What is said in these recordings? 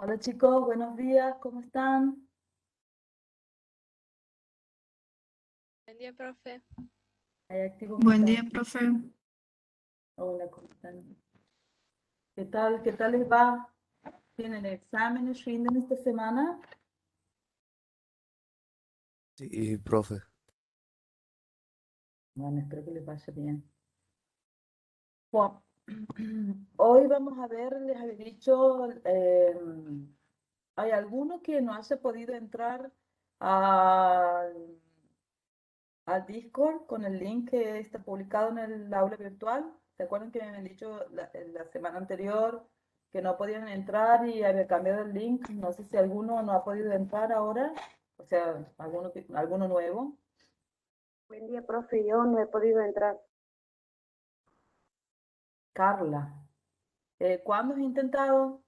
Hola chicos, buenos días, ¿cómo están? Buen día, profe. Hay activos Buen mentales. día, profe. Hola, ¿cómo están? ¿Qué tal? ¿Qué tal les va? ¿Tienen exámenes, rinden esta semana? Sí, profe. Bueno, espero que les vaya bien. Bueno, hoy vamos a ver, les había dicho, hay alguno que no haya podido entrar al, al Discord con el link que está publicado en el aula virtual. ¿Se acuerdan que me habían dicho la semana anterior que no podían entrar y había cambiado el link? No sé si alguno no ha podido entrar ahora, o sea, alguno nuevo. Buen día, profe. Yo no he podido entrar. Carla, ¿cuándo has intentado?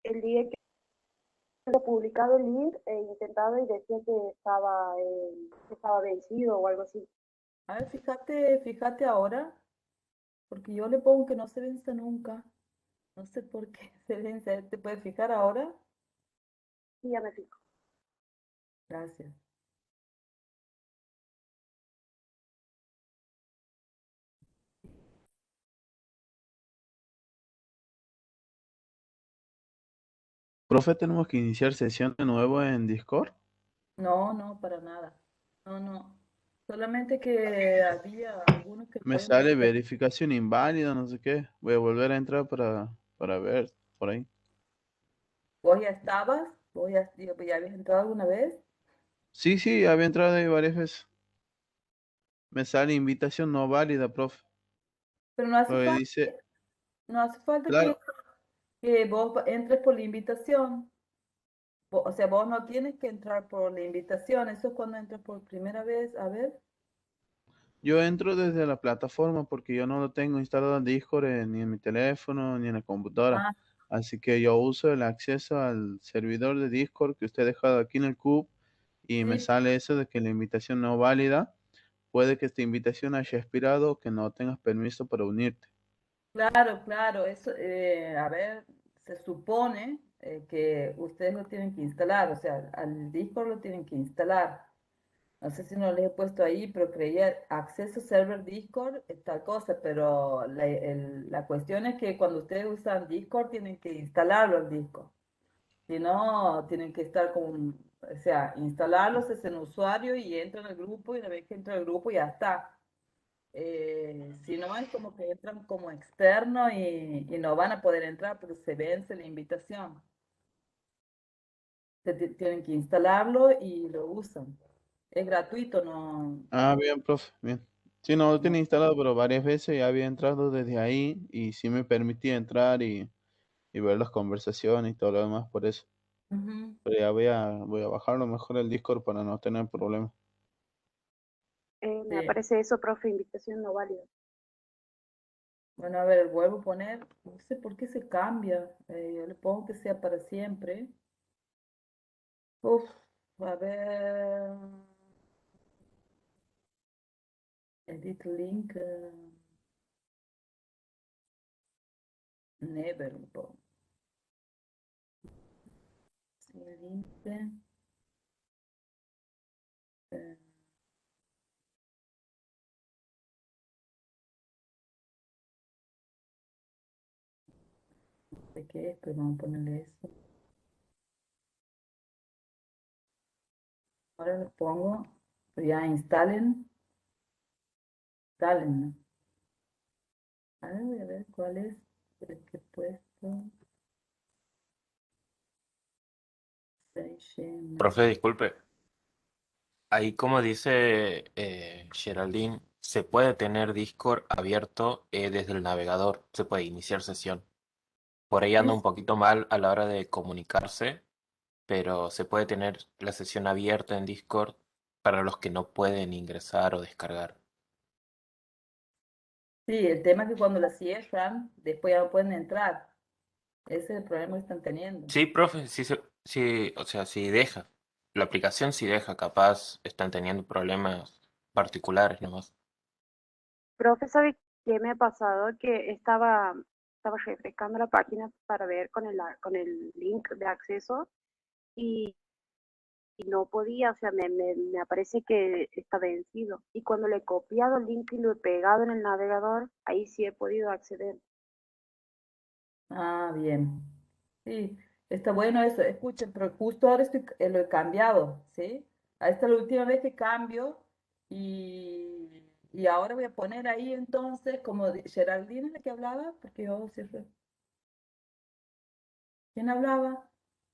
El día que he publicado el link, he intentado y decía que estaba vencido o algo así. A ver, fíjate ahora, porque yo le pongo que no se vence nunca. No sé por qué se vence. ¿Te puedes fijar ahora? Sí, ya me fijo. Gracias. Profe, tenemos que iniciar sesión de nuevo en Discord. No, no, para nada. No, no. Solamente que había algunos que Me pueden sale tener. verificación inválida, no sé qué. Voy a volver a entrar para ver por ahí. ¿Vos ya estabas? ¿Ya habías entrado alguna vez? Sí, sí, había entrado ahí varias veces. Me sale invitación no válida, profe. Pero no hace Porque falta, dice, no hace falta claro, que vos entres por la invitación. O sea, vos no tienes que entrar por la invitación. Eso es cuando entras por primera vez. A ver. yo entro desde la plataforma porque yo no lo tengo instalado en Discord ni en mi teléfono ni en la computadora. Ah, Así que yo uso el acceso al servidor de Discord que usted ha dejado aquí en el CUB y me sí, sale eso de que la invitación no válida. Puede que esta invitación haya expirado o que no tengas permiso para unirte. claro, claro. Eso, a ver, se supone que ustedes lo tienen que instalar. O sea, al Discord lo tienen que instalar. No sé si no les he puesto ahí, pero creía acceso server Discord, tal cosa, pero la cuestión es que cuando ustedes usan Discord tienen que instalarlo al Discord. Si no, tienen que estar con, o sea, instalarlos es en usuario y entran al grupo y una vez que entra al grupo ya está. Si no, es como que entran como externo y no van a poder entrar porque se vence la invitación. Tienen que instalarlo y lo usan. Es gratuito, no, Ah, bien, profe, bien. Sí, no lo no. tenía instalado, pero varias veces ya había entrado desde ahí y sí me permitía entrar y ver las conversaciones y todo lo demás por eso. Ujú. Pero ya voy a bajarlo mejor el Discord para no tener problemas. Me Sí. aparece eso, profe, invitación no válida. Bueno, a ver, vuelvo a poner, no sé por qué se cambia. Yo le pongo que sea para siempre. Uf, a ver, edit link, never, le pongo. Siguiente, eh, no sé qué es, pero vamos a ponerle eso. Ahora le pongo, pues ya instalen, ¿no? A ver, voy a ver cuál es el que he puesto. Seychelles. Profe, disculpe, ahí como dice Geraldine, se puede tener Discord abierto desde el navegador, se puede iniciar sesión. Por ahí anda un poquito mal a la hora de comunicarse, pero se puede tener la sesión abierta en Discord para los que no pueden ingresar o descargar. Sí, el tema es que cuando la cierran, después ya no pueden entrar. Ese es el problema que están teniendo. Sí, profe, sí, sí, o sea, sí deja. La aplicación sí deja, capaz están teniendo problemas particulares nomás. Profe, ¿sabe qué me ha pasado? Que estaba estaba refrescando la página para ver con el link de acceso y, y no podía, o sea, me aparece que está vencido. Y cuando le he copiado el link y lo he pegado en el navegador, ahí sí he podido acceder. Ah, bien. Sí, está bueno eso. Escuchen, pero justo ahora lo he cambiado, ¿sí? Esta es la última vez que cambio y ahora voy a poner ahí entonces, como Geraldine es la que hablaba, porque yo siempre... ¿Quién hablaba?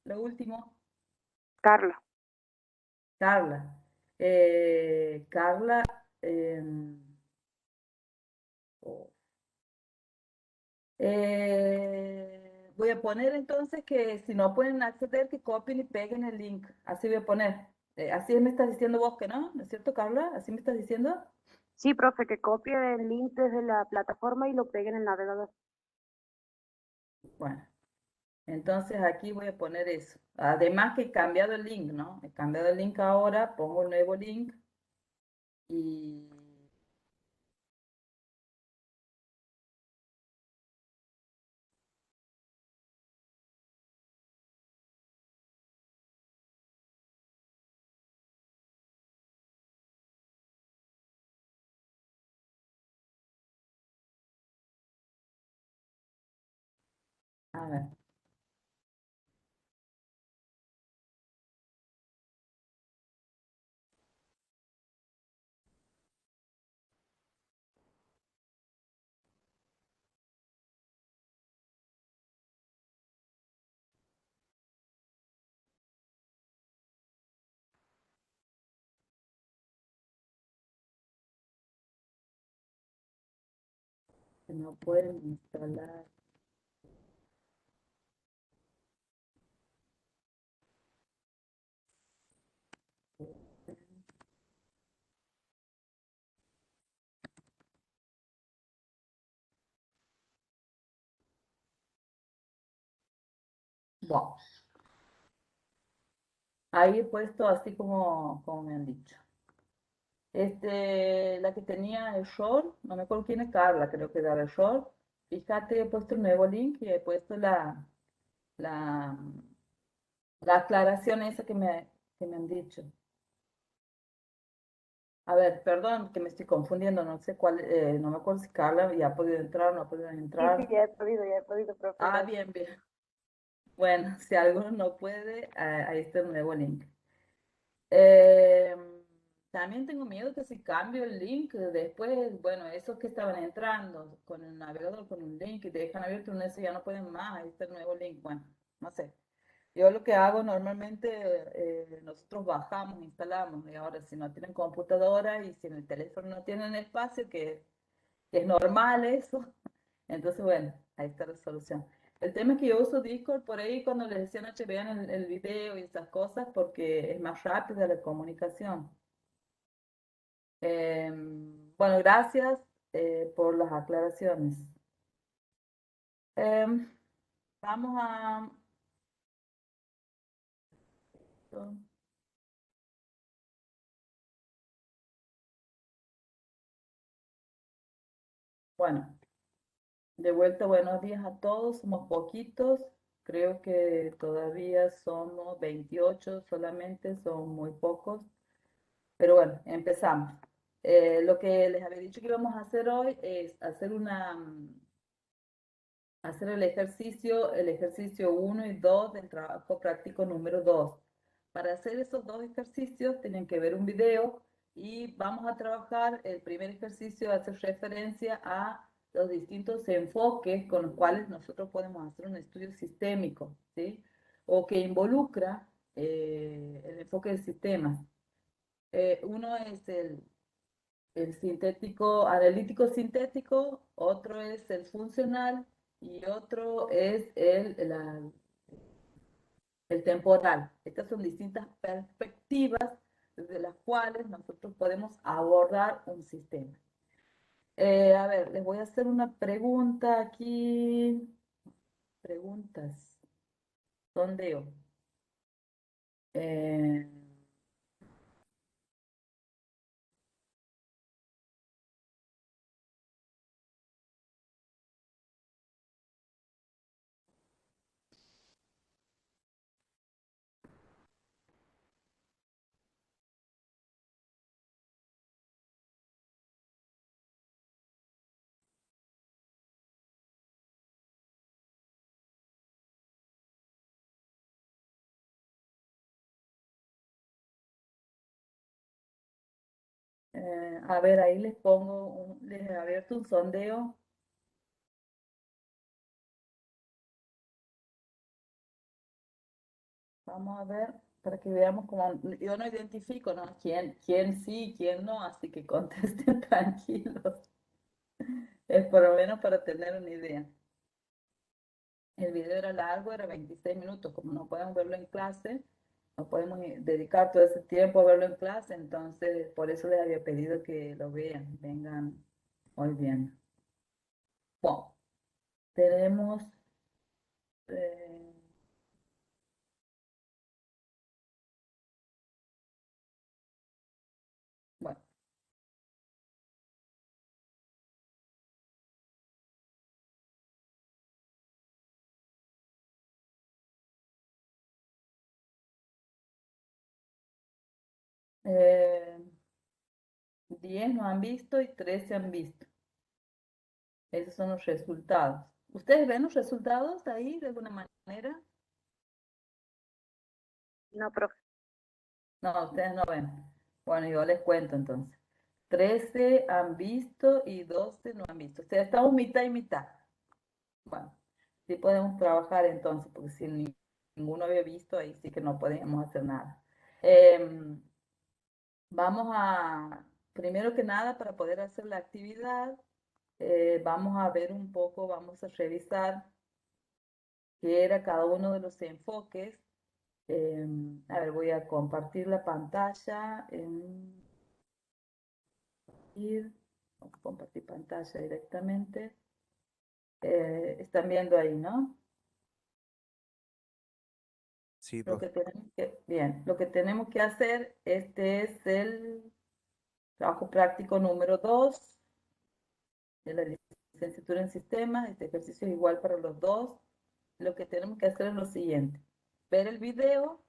Lo último, Carla, Carla. Carla, em, oh, voy a poner entonces que si no pueden acceder, que copien y peguen el link. Así voy a poner. Así me estás diciendo vos que no, ¿no es cierto, Carla? ¿Así me estás diciendo? sí, profe, que copie el link desde la plataforma y lo pegue en el navegador. Bueno, entonces aquí voy a poner eso. Además que he cambiado el link, ¿no? He cambiado el link ahora, pongo el nuevo link y... A ver, que no pueden instalar. Bueno, ahí he puesto así como me han dicho. La que tenía error, no me acuerdo quién es Carla, creo que daba error. Fíjate, he puesto un nuevo link y he puesto la, la aclaración esa que me han dicho. A ver, perdón que me estoy confundiendo, no sé cuál, no me acuerdo si Carla ya ha podido entrar o no ha podido Sí, sí, entrar. ya he podido, profe, Ah, gracias. bien, bien. Bueno, si alguno no puede, ahí está el nuevo link. Eh, También tengo miedo que si cambio el link, después, bueno, esos que estaban entrando con el navegador, con un link y te dejan abierto un ese ya no pueden más, ahí está el nuevo link. Bueno, no sé. Yo lo que hago normalmente, nosotros bajamos, instalamos, y ahora si no tienen computadora y si en el teléfono no tienen espacio, que es normal eso, entonces bueno, ahí está la solución. El tema es que yo uso Discord por ahí cuando les decía anoche vean el video y esas cosas porque es más rápida la comunicación. Bueno, gracias por las aclaraciones. Em, Vamos a... Bueno, de vuelta, buenos días a todos. Somos poquitos. Creo que todavía somos 28 solamente, son muy pocos. Pero bueno, empezamos. Lo que les había dicho que íbamos a hacer hoy es hacer el ejercicio uno y 2 del trabajo práctico número 2. Para hacer esos dos ejercicios tienen que ver un video y vamos a trabajar, el primer ejercicio hace referencia a los distintos enfoques con los cuales nosotros podemos hacer un estudio sistémico, ¿sí? O que involucra el enfoque de sistemas. Uno es el sintético, analítico sintético, otro es el funcional y otro es el temporal. Estas son distintas perspectivas desde las cuales nosotros podemos abordar un sistema. A ver, les voy a hacer una pregunta aquí. Preguntas. Sondeo. Eh, A ver, ahí les pongo, les he abierto un sondeo. Vamos a ver, para que veamos cómo, yo no identifico, ¿no? ¿Quién sí, quién no, así que contesten tranquilos. Es por lo menos para tener una idea. El video era largo, era 26 minutos, como no podemos verlo en clase, no podemos dedicar todo ese tiempo a verlo en clase, entonces por eso les había pedido que lo vean, vengan hoy bien. Bueno, tenemos, eh, bueno, eh, 10 no han visto y 13 han visto. Esos son los resultados. ¿Ustedes ven los resultados ahí de alguna manera? No, profe. No, ustedes no ven. Bueno, yo les cuento entonces. 13 han visto y 12 no han visto. O sea, estamos mitad y mitad. Bueno, sí podemos trabajar entonces, porque si ninguno había visto, ahí sí que no podemos hacer nada. Em, vamos a, primero que nada, para poder hacer la actividad, vamos a ver un poco, vamos a revisar qué era cada uno de los enfoques. A ver, voy a compartir la pantalla. Compartir pantalla directamente. Están viendo ahí, ¿no? Sí, Lo que profe. tenemos que, bien, lo que tenemos que hacer, este es el trabajo práctico número 2 de la licenciatura en sistemas. Este ejercicio es igual para los dos. Lo que tenemos que hacer es lo siguiente: ver el video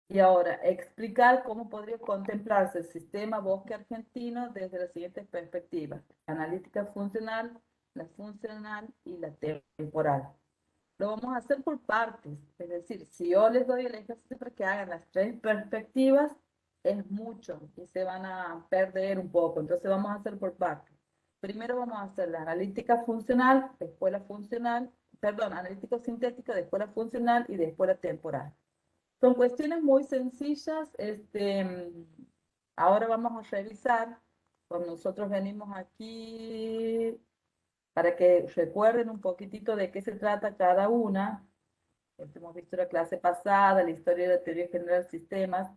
y ahora explicar cómo podría contemplarse el sistema bosque argentino desde las siguientes perspectivas: analítica funcional, la funcional y la temporal. Lo vamos a hacer por partes, es decir, si yo les doy el ejercicio para que hagan las tres perspectivas, es mucho y se van a perder un poco, entonces vamos a hacer por partes. Primero vamos a hacer la analítica funcional, después la funcional, perdón, analítico sintética, después la funcional y después la temporal. Son cuestiones muy sencillas. Ahora vamos a revisar, cuando nosotros venimos aquí, para que recuerden un poquitito de qué se trata cada una. Hemos visto la clase pasada, la historia de la teoría general de sistemas,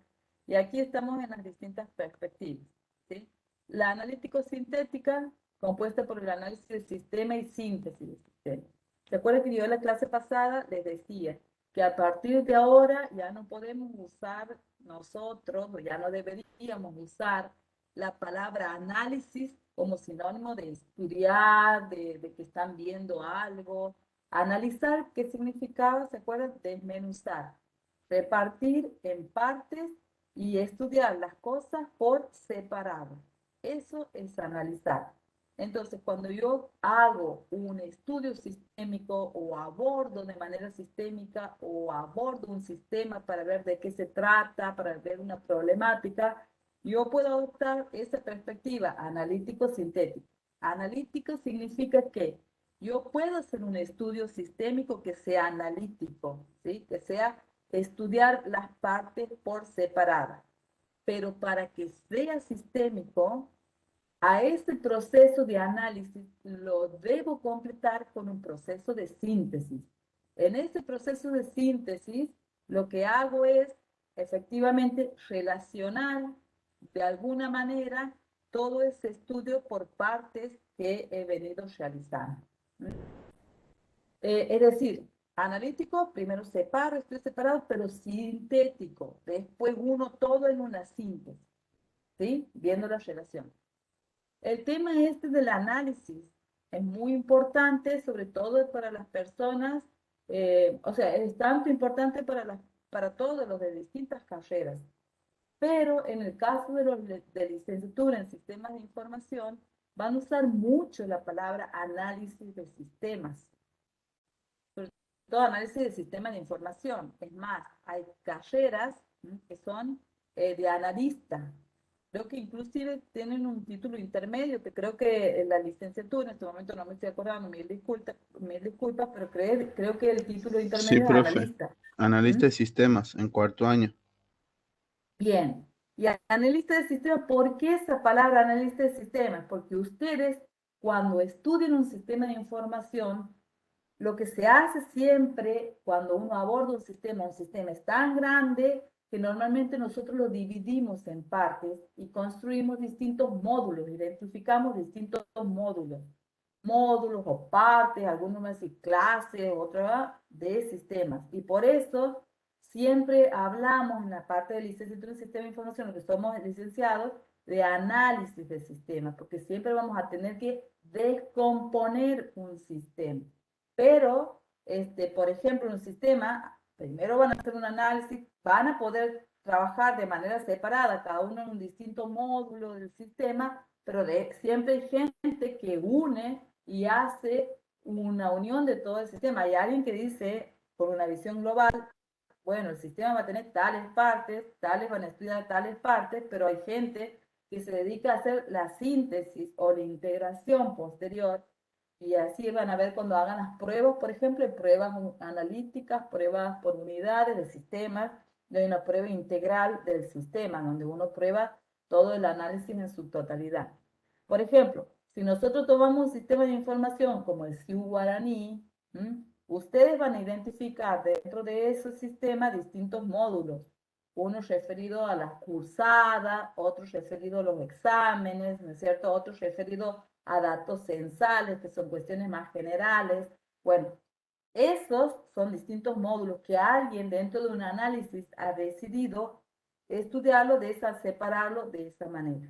y aquí estamos en las distintas perspectivas, ¿sí? La analítico-sintética, compuesta por el análisis del sistema y síntesis del sistema. ¿Se acuerdan que yo en la clase pasada les decía que a partir de ahora ya no podemos usar nosotros, o ya no deberíamos usar la palabra análisis como sinónimo de estudiar, de que están viendo algo? Analizar, ¿qué significaba? ¿Se acuerdan? Desmenuzar, repartir en partes y estudiar las cosas por separado. Eso es analizar. Entonces, cuando yo hago un estudio sistémico o abordo de manera sistémica o abordo un sistema para ver de qué se trata, para ver una problemática, yo puedo adoptar esa perspectiva analítico-sintética. Analítico significa que yo puedo hacer un estudio sistémico que sea analítico, ¿sí? Que sea estudiar las partes por separada. Pero para que sea sistémico, a ese proceso de análisis lo debo completar con un proceso de síntesis. En ese proceso de síntesis, lo que hago es efectivamente relacionar de alguna manera todo ese estudio por partes que he venido realizando. Es decir, analítico, primero separo, estoy separado, pero sintético. Después uno todo en una síntesis, ¿sí? Viendo la relación. El tema este del análisis es muy importante, sobre todo para las personas, o sea, es tanto importante para todos los de distintas carreras, pero en el caso de los de licenciatura en sistemas de información, van a usar mucho la palabra análisis de sistemas, sobre todo análisis de sistemas de información. Es más, hay carreras que son de analista, creo que inclusive tienen un título intermedio, que creo que la licenciatura, en este momento no me estoy acordando, mil disculpas, pero creo que el título Sí, intermedio es profe. analista. Analista ¿Mm? de sistemas en cuarto año. Bien. Y analista de sistemas, ¿por qué esa palabra analista de sistemas? Porque ustedes, cuando estudian un sistema de información, lo que se hace siempre cuando uno aborda un sistema es tan grande que normalmente nosotros lo dividimos en partes y construimos distintos módulos, identificamos distintos módulos o partes, algunos más y clases, otros de sistemas. Y por eso siempre hablamos en la parte de licenciatura en sistema de información, los que somos licenciados, de análisis de sistemas, porque siempre vamos a tener que descomponer un sistema. Pero, por ejemplo, en un sistema, primero van a hacer un análisis, van a poder trabajar de manera separada, cada uno en un distinto módulo del sistema, pero siempre hay gente que une y hace una unión de todo el sistema. Hay alguien que dice, por una visión global, bueno, el sistema va a tener tales partes, tales van a estudiar tales partes, pero hay gente que se dedica a hacer la síntesis o la integración posterior y así van a ver cuando hagan las pruebas, por ejemplo, pruebas analíticas, pruebas por unidades de sistemas, hay una prueba integral del sistema, donde uno prueba todo el análisis en su totalidad. Por ejemplo, si nosotros tomamos un sistema de información como el Siu Guaraní, ustedes van a identificar dentro de ese sistema distintos módulos, uno referido a las cursadas, otro referido a los exámenes, ¿no es cierto? Otro referido a datos censales, que son cuestiones más generales. Bueno, esos son distintos módulos que alguien dentro de un análisis ha decidido estudiarlo separarlo de esa manera.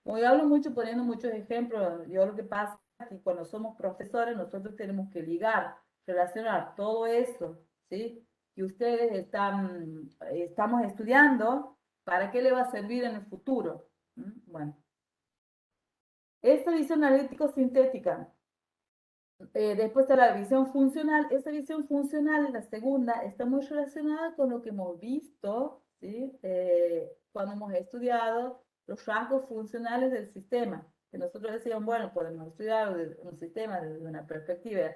Como yo hablo mucho poniendo muchos ejemplos, yo lo que pasa es que cuando somos profesores nosotros tenemos que ligar, relacionar todo eso, ¿sí? Que ustedes estamos estudiando, ¿para qué le va a servir en el futuro? Bueno, esta visión analítico-sintética. Después está la visión funcional. Esa visión funcional, la segunda, está muy relacionada con lo que hemos visto, ¿sí? Cuando hemos estudiado los rasgos funcionales del sistema. Que nosotros decíamos, bueno, podemos estudiar un sistema desde una perspectiva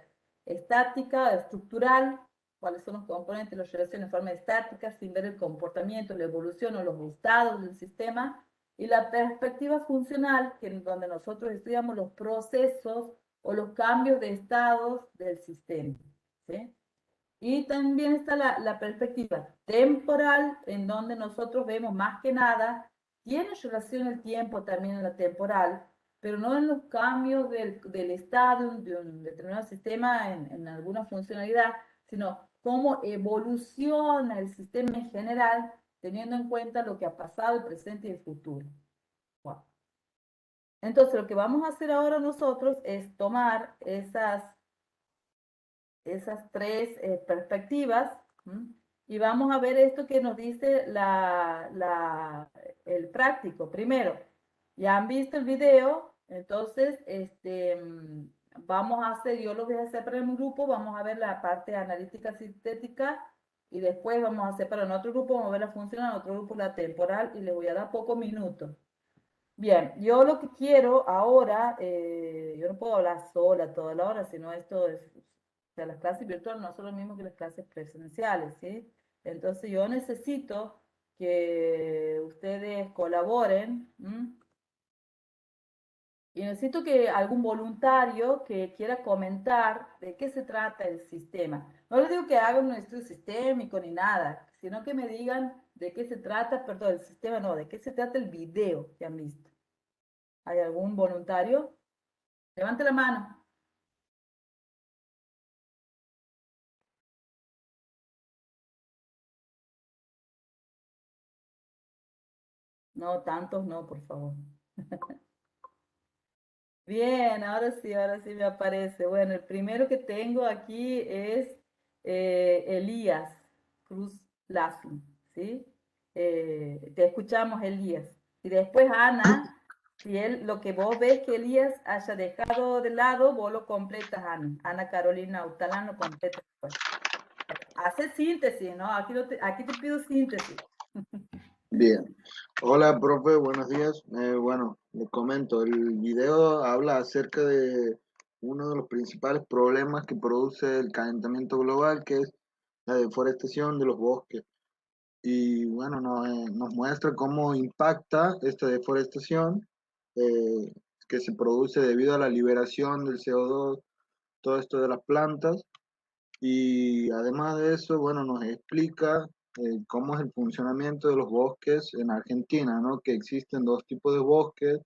estática, estructural, cuáles son los componentes, las relaciones de forma estática, sin ver el comportamiento, la evolución o los estados del sistema. Y la perspectiva funcional, que es donde nosotros estudiamos los procesos o los cambios de estados del sistema. ¿Sí? Y también está la perspectiva temporal, en donde nosotros vemos más que nada, tiene relación el tiempo también en la temporal, pero no en los cambios del estado de un determinado sistema en alguna funcionalidad, sino cómo evoluciona el sistema en general, teniendo en cuenta lo que ha pasado, el presente y el futuro. Wow. Entonces, lo que vamos a hacer ahora nosotros es tomar esas tres perspectivas, ¿m? Y vamos a ver esto que nos dice el práctico. Primero, ya han visto el video, entonces vamos a hacer, yo lo voy a hacer para un grupo, vamos a ver la parte analítica sintética y después vamos a hacer para en otro grupo, vamos a ver la funcional, en otro grupo la temporal y les voy a dar pocos minutos. Bien, yo lo que quiero ahora, yo no puedo hablar sola toda la hora, sino esto es, o sea, las clases virtuales no son lo mismo que las clases presenciales, ¿sí? Entonces yo necesito que ustedes colaboren, ¿m? Y necesito que algún voluntario que quiera comentar de qué se trata el sistema. No les digo que hagan un estudio sistémico ni nada, sino que me digan de qué se trata, perdón, el sistema no, de qué se trata el video que han visto. ¿Hay algún voluntario? Levante la mano. No, tantos no, por favor. Bien, ahora sí me aparece. Bueno, el primero que tengo aquí es Elías Cruz Lazo, ¿sí? Te escuchamos, Elías. Y después Ana, si lo que vos ves que Elías haya dejado de lado, vos lo completas, Ana. Ana Carolina Utalán lo completa después. Hace síntesis, ¿no? Aquí te pido síntesis. Bien. Hola, profe, buenos días. Bueno, le comento, el video habla acerca de uno de los principales problemas que produce el calentamiento global, que es la deforestación de los bosques. Y bueno, nos muestra cómo impacta esta deforestación eh, que se produce debido a la liberación del CO2, todo esto de las plantas. Y además de eso, bueno, nos explica cómo es el funcionamiento de los bosques en Argentina, ¿no? Que existen dos tipos de bosques,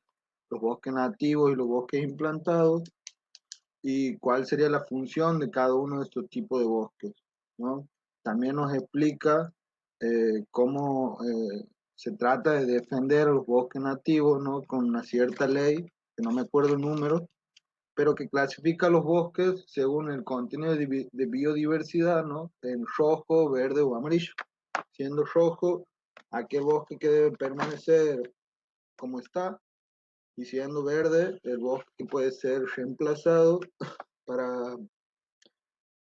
los bosques nativos y los bosques implantados, y cuál sería la función de cada uno de estos tipos de bosques, ¿no? También nos explica cómo se trata de defender los bosques nativos, ¿no? Con una cierta ley, que no me acuerdo el número, pero que clasifica los bosques según el contenido de biodiversidad, ¿no? En rojo, verde o amarillo. Siendo rojo, aquel bosque que debe permanecer como está, y siendo verde, el bosque puede ser reemplazado para,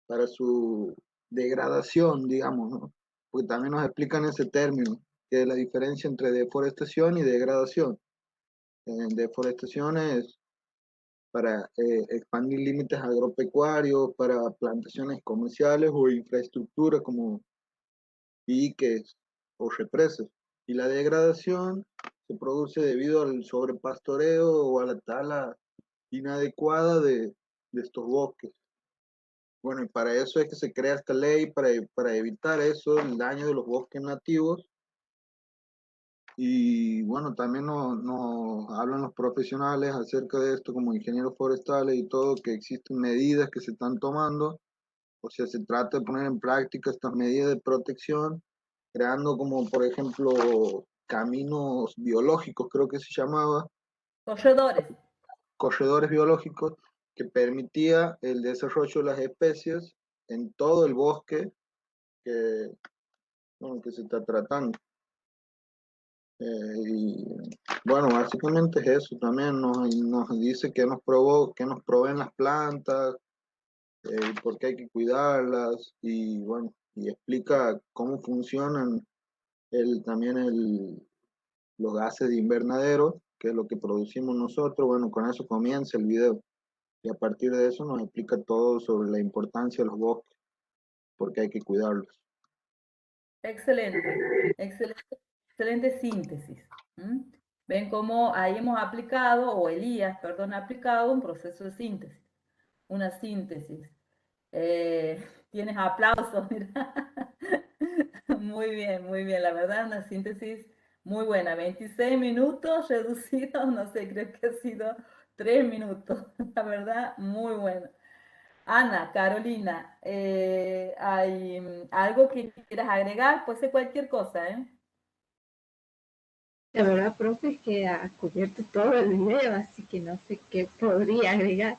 para su degradación, digamos, ¿no? Porque también nos explican ese término, que es la diferencia entre deforestación y degradación. Deforestación es para expandir límites agropecuarios, para plantaciones comerciales o infraestructura como diques o represas. Y la degradación se produce debido al sobrepastoreo o a la tala inadecuada de estos bosques. Bueno, y para eso es que se crea esta ley, para evitar eso, el daño de los bosques nativos. Y bueno, también nos hablan los profesionales acerca de esto, como ingenieros forestales y todo, que existen medidas que se están tomando. O sea, se trata de poner en práctica estas medidas de protección, creando como, por ejemplo, caminos biológicos, creo que se llamaba, Corredores. corredores biológicos, que permitía el desarrollo de las especies en todo el bosque que, bueno, que se está tratando. Y bueno, básicamente es eso. También nos dice que nos proveen las plantas, y por qué hay que cuidarlas, y bueno, y explica cómo funcionan también los gases de invernadero, que es lo que producimos nosotros. Bueno, con eso comienza el video. Y a partir de eso nos explica todo sobre la importancia de los bosques, por qué hay que cuidarlos. Excelente, excelente, excelente síntesis. ¿Mm? Ven cómo ahí hemos aplicado, o Elías, perdón, ha aplicado un proceso de síntesis, una síntesis. Tienes aplausos, mira. Muy bien, la verdad, una síntesis muy buena. 26 minutos reducidos, no sé, creo que ha sido 3 minutos. La verdad, muy bueno. Ana, Carolina, ¿hay algo que quieras agregar? Puede ser cualquier cosa, ¿eh? La verdad, profe, es que ha cubierto todo el video, así que no sé qué podría agregar.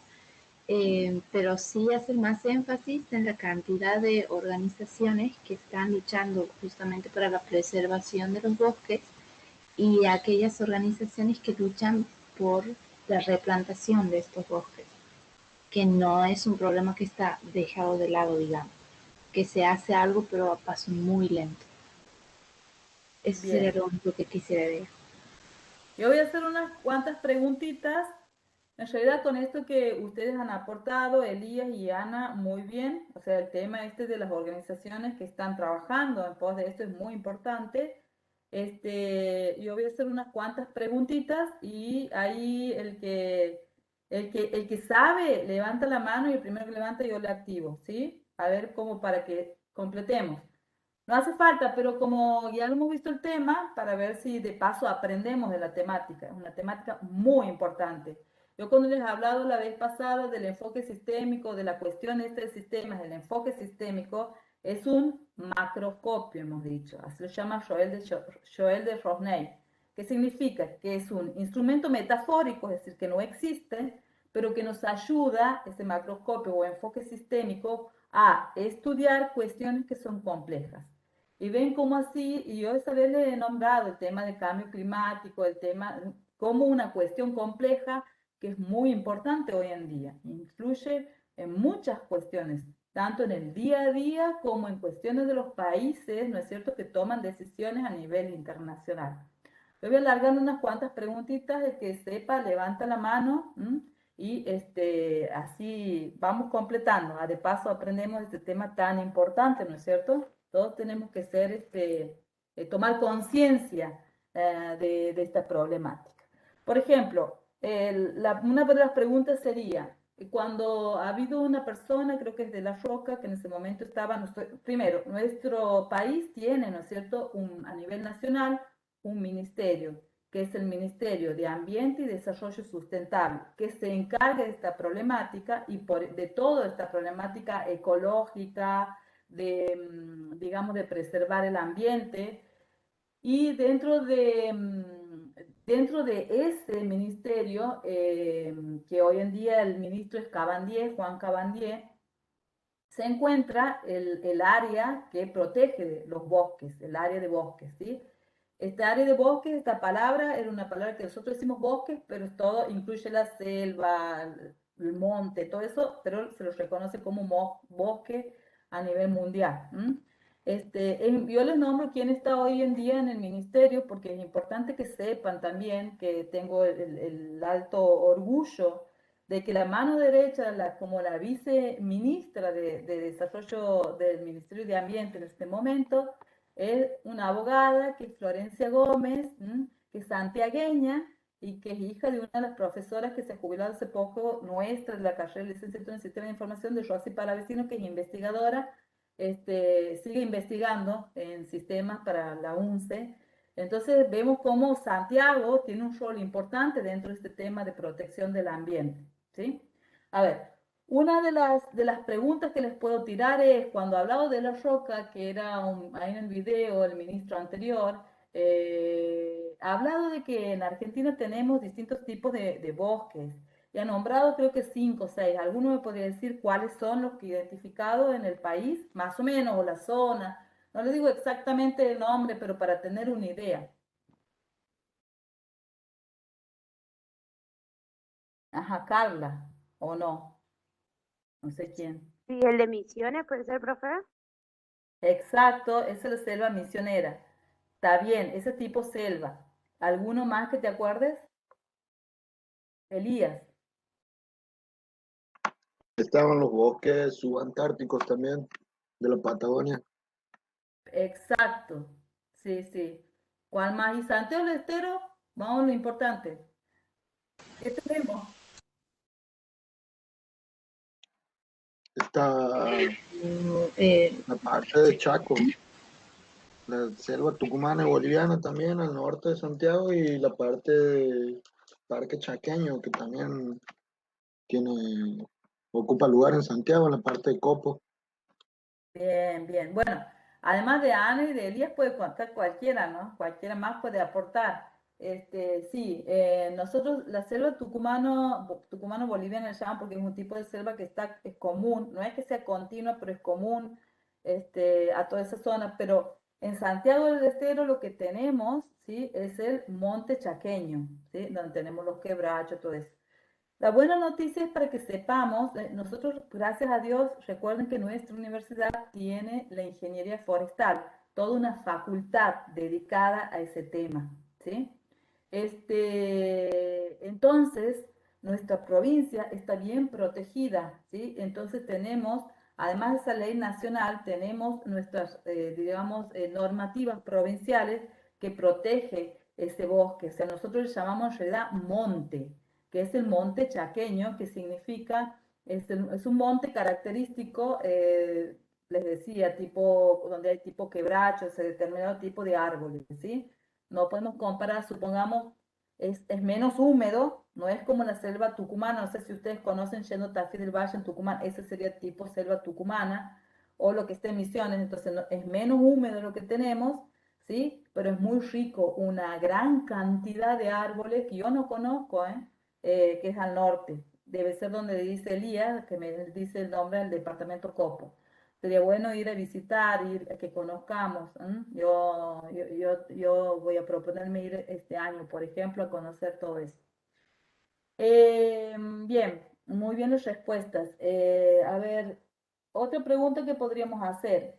Pero sí hacer más énfasis en la cantidad de organizaciones que están luchando justamente para la preservación de los bosques y aquellas organizaciones que luchan por la replantación de estos bosques, que no es un problema que está dejado de lado, digamos, que se hace algo pero a paso muy lento. Eso sería Bien. lo único que quisiera decir. Yo voy a hacer unas cuantas preguntitas. En realidad, con esto que ustedes han aportado, Elías y Ana, muy bien. O sea, el tema este de las organizaciones que están trabajando en pos de esto es muy importante. Yo voy a hacer unas cuantas preguntitas y ahí el que sabe levanta la mano y el primero que levanta yo le activo, ¿sí? A ver cómo para que completemos. No hace falta, pero como ya hemos visto el tema, para ver si de paso aprendemos de la temática, es una temática muy importante. Yo cuando les he hablado la vez pasada del enfoque sistémico, de la cuestión de sistemas, del enfoque sistémico, es un macroscopio, hemos dicho, así lo llama Joel de Rosnay, que significa que es un instrumento metafórico, es decir, que no existe, pero que nos ayuda, ese macroscopio o enfoque sistémico, a estudiar cuestiones que son complejas. Y ven cómo así, y yo esta vez le he nombrado el tema del cambio climático, el tema como una cuestión compleja que es muy importante hoy en día. Influye en muchas cuestiones, tanto en el día a día como en cuestiones de los países, ¿no es cierto?, que toman decisiones a nivel internacional. Le voy a alargar unas cuantas preguntitas, el que sepa, levanta la mano, y así vamos completando. De paso aprendemos este tema tan importante, ¿no es cierto? Todos tenemos que tomar conciencia de esta problemática. Por ejemplo, una de las preguntas sería, cuando ha habido una persona, creo que es de La Roca, que en ese momento estaba, primero, nuestro país tiene, ¿no es cierto?, a nivel nacional, un ministerio, que es el Ministerio de Ambiente y Desarrollo Sustentable, que se encarga de esta problemática y de toda esta problemática ecológica, digamos, de preservar el ambiente. Y dentro de ese ministerio, que hoy en día el ministro es Cabandier, Juan Cabandier, se encuentra el área que protege los bosques, el área de bosques, ¿sí? Esta área de bosques, esta palabra, era una palabra que nosotros decimos bosques, pero todo incluye la selva, el monte, todo eso, pero se los reconoce como bosque a nivel mundial. Yo les nombro quién está hoy en día en el ministerio, porque es importante que sepan también que tengo el alto orgullo de que la mano derecha, como la viceministra de Desarrollo del Ministerio de Ambiente en este momento, es una abogada que es Florencia Gómez, que es santiagueña y que es hija de una de las profesoras que se jubiló hace poco, nuestra, de la carrera de licenciatura en Sistema de Información, de Rosy Palavecino, que es investigadora, sigue investigando en sistemas para la UNCE. Entonces vemos cómo Santiago tiene un rol importante dentro de este tema de protección del ambiente, ¿sí? A ver, una de las preguntas que les puedo tirar es, cuando hablaba de La Roca, que era ahí en el video, el ministro anterior, ha hablado de que en Argentina tenemos distintos tipos de bosques, y ha nombrado creo que 5 o 6. ¿Alguno me podría decir cuáles son los que identificados en el país, más o menos, o la zona? No le digo exactamente el nombre, pero para tener una idea. Ajá, Carla, o no, no sé quién. Sí, el de Misiones, ¿puede ser, profe? Exacto, esa es la selva misionera. Está bien, ese tipo selva. ¿Alguno más que te acuerdes? Elías. Estaban los bosques subantárticos también, de la Patagonia. Exacto. Sí, sí. ¿Cuál más? Y Santiago del Estero, vamos a lo importante. ¿Qué tenemos? Está Eh, la parte de Chaco, la selva tucumana y boliviana también, al norte de Santiago, y la parte del Parque Chaqueño, que también ocupa lugar en Santiago, en la parte de Copo. Bien, bien. Bueno, además de Ana y de Elías puede contar cualquiera, ¿no? Cualquiera más puede aportar. Sí, nosotros la selva tucumano-boliviana le llaman porque es un tipo de selva que es común, no es que sea continua, pero es común a toda esa zona. Pero en Santiago del Estero lo que tenemos, ¿sí? Es el Monte Chaqueño, ¿sí? Donde tenemos los quebrachos, todo eso. La buena noticia es para que sepamos, nosotros, gracias a Dios, recuerden que nuestra universidad tiene la ingeniería forestal, toda una facultad dedicada a ese tema, ¿sí? Entonces, nuestra provincia está bien protegida, ¿sí? Entonces tenemos, además de esa ley nacional, tenemos nuestras, digamos, normativas provinciales que protege ese bosque. O sea, nosotros le llamamos en realidad monte, que es el monte chaqueño, que significa, es un monte característico, les decía, tipo, donde hay tipo quebrachos, determinado tipo de árboles, ¿sí? No podemos comparar, supongamos, es menos húmedo, no es como la selva tucumana, no sé si ustedes conocen Yendo Tafí del Valle en Tucumán, ese sería tipo selva tucumana, o lo que está en Misiones, entonces es menos húmedo lo que tenemos, ¿sí? Pero es muy rico, una gran cantidad de árboles que yo no conozco, que es al norte. Debe ser donde dice Elías, que me dice el nombre del departamento Copo. Sería bueno ir a visitar, ir a que conozcamos. Yo voy a proponerme ir este año, por ejemplo, a conocer todo eso. Bien, muy bien las respuestas. A ver, otra pregunta que podríamos hacer.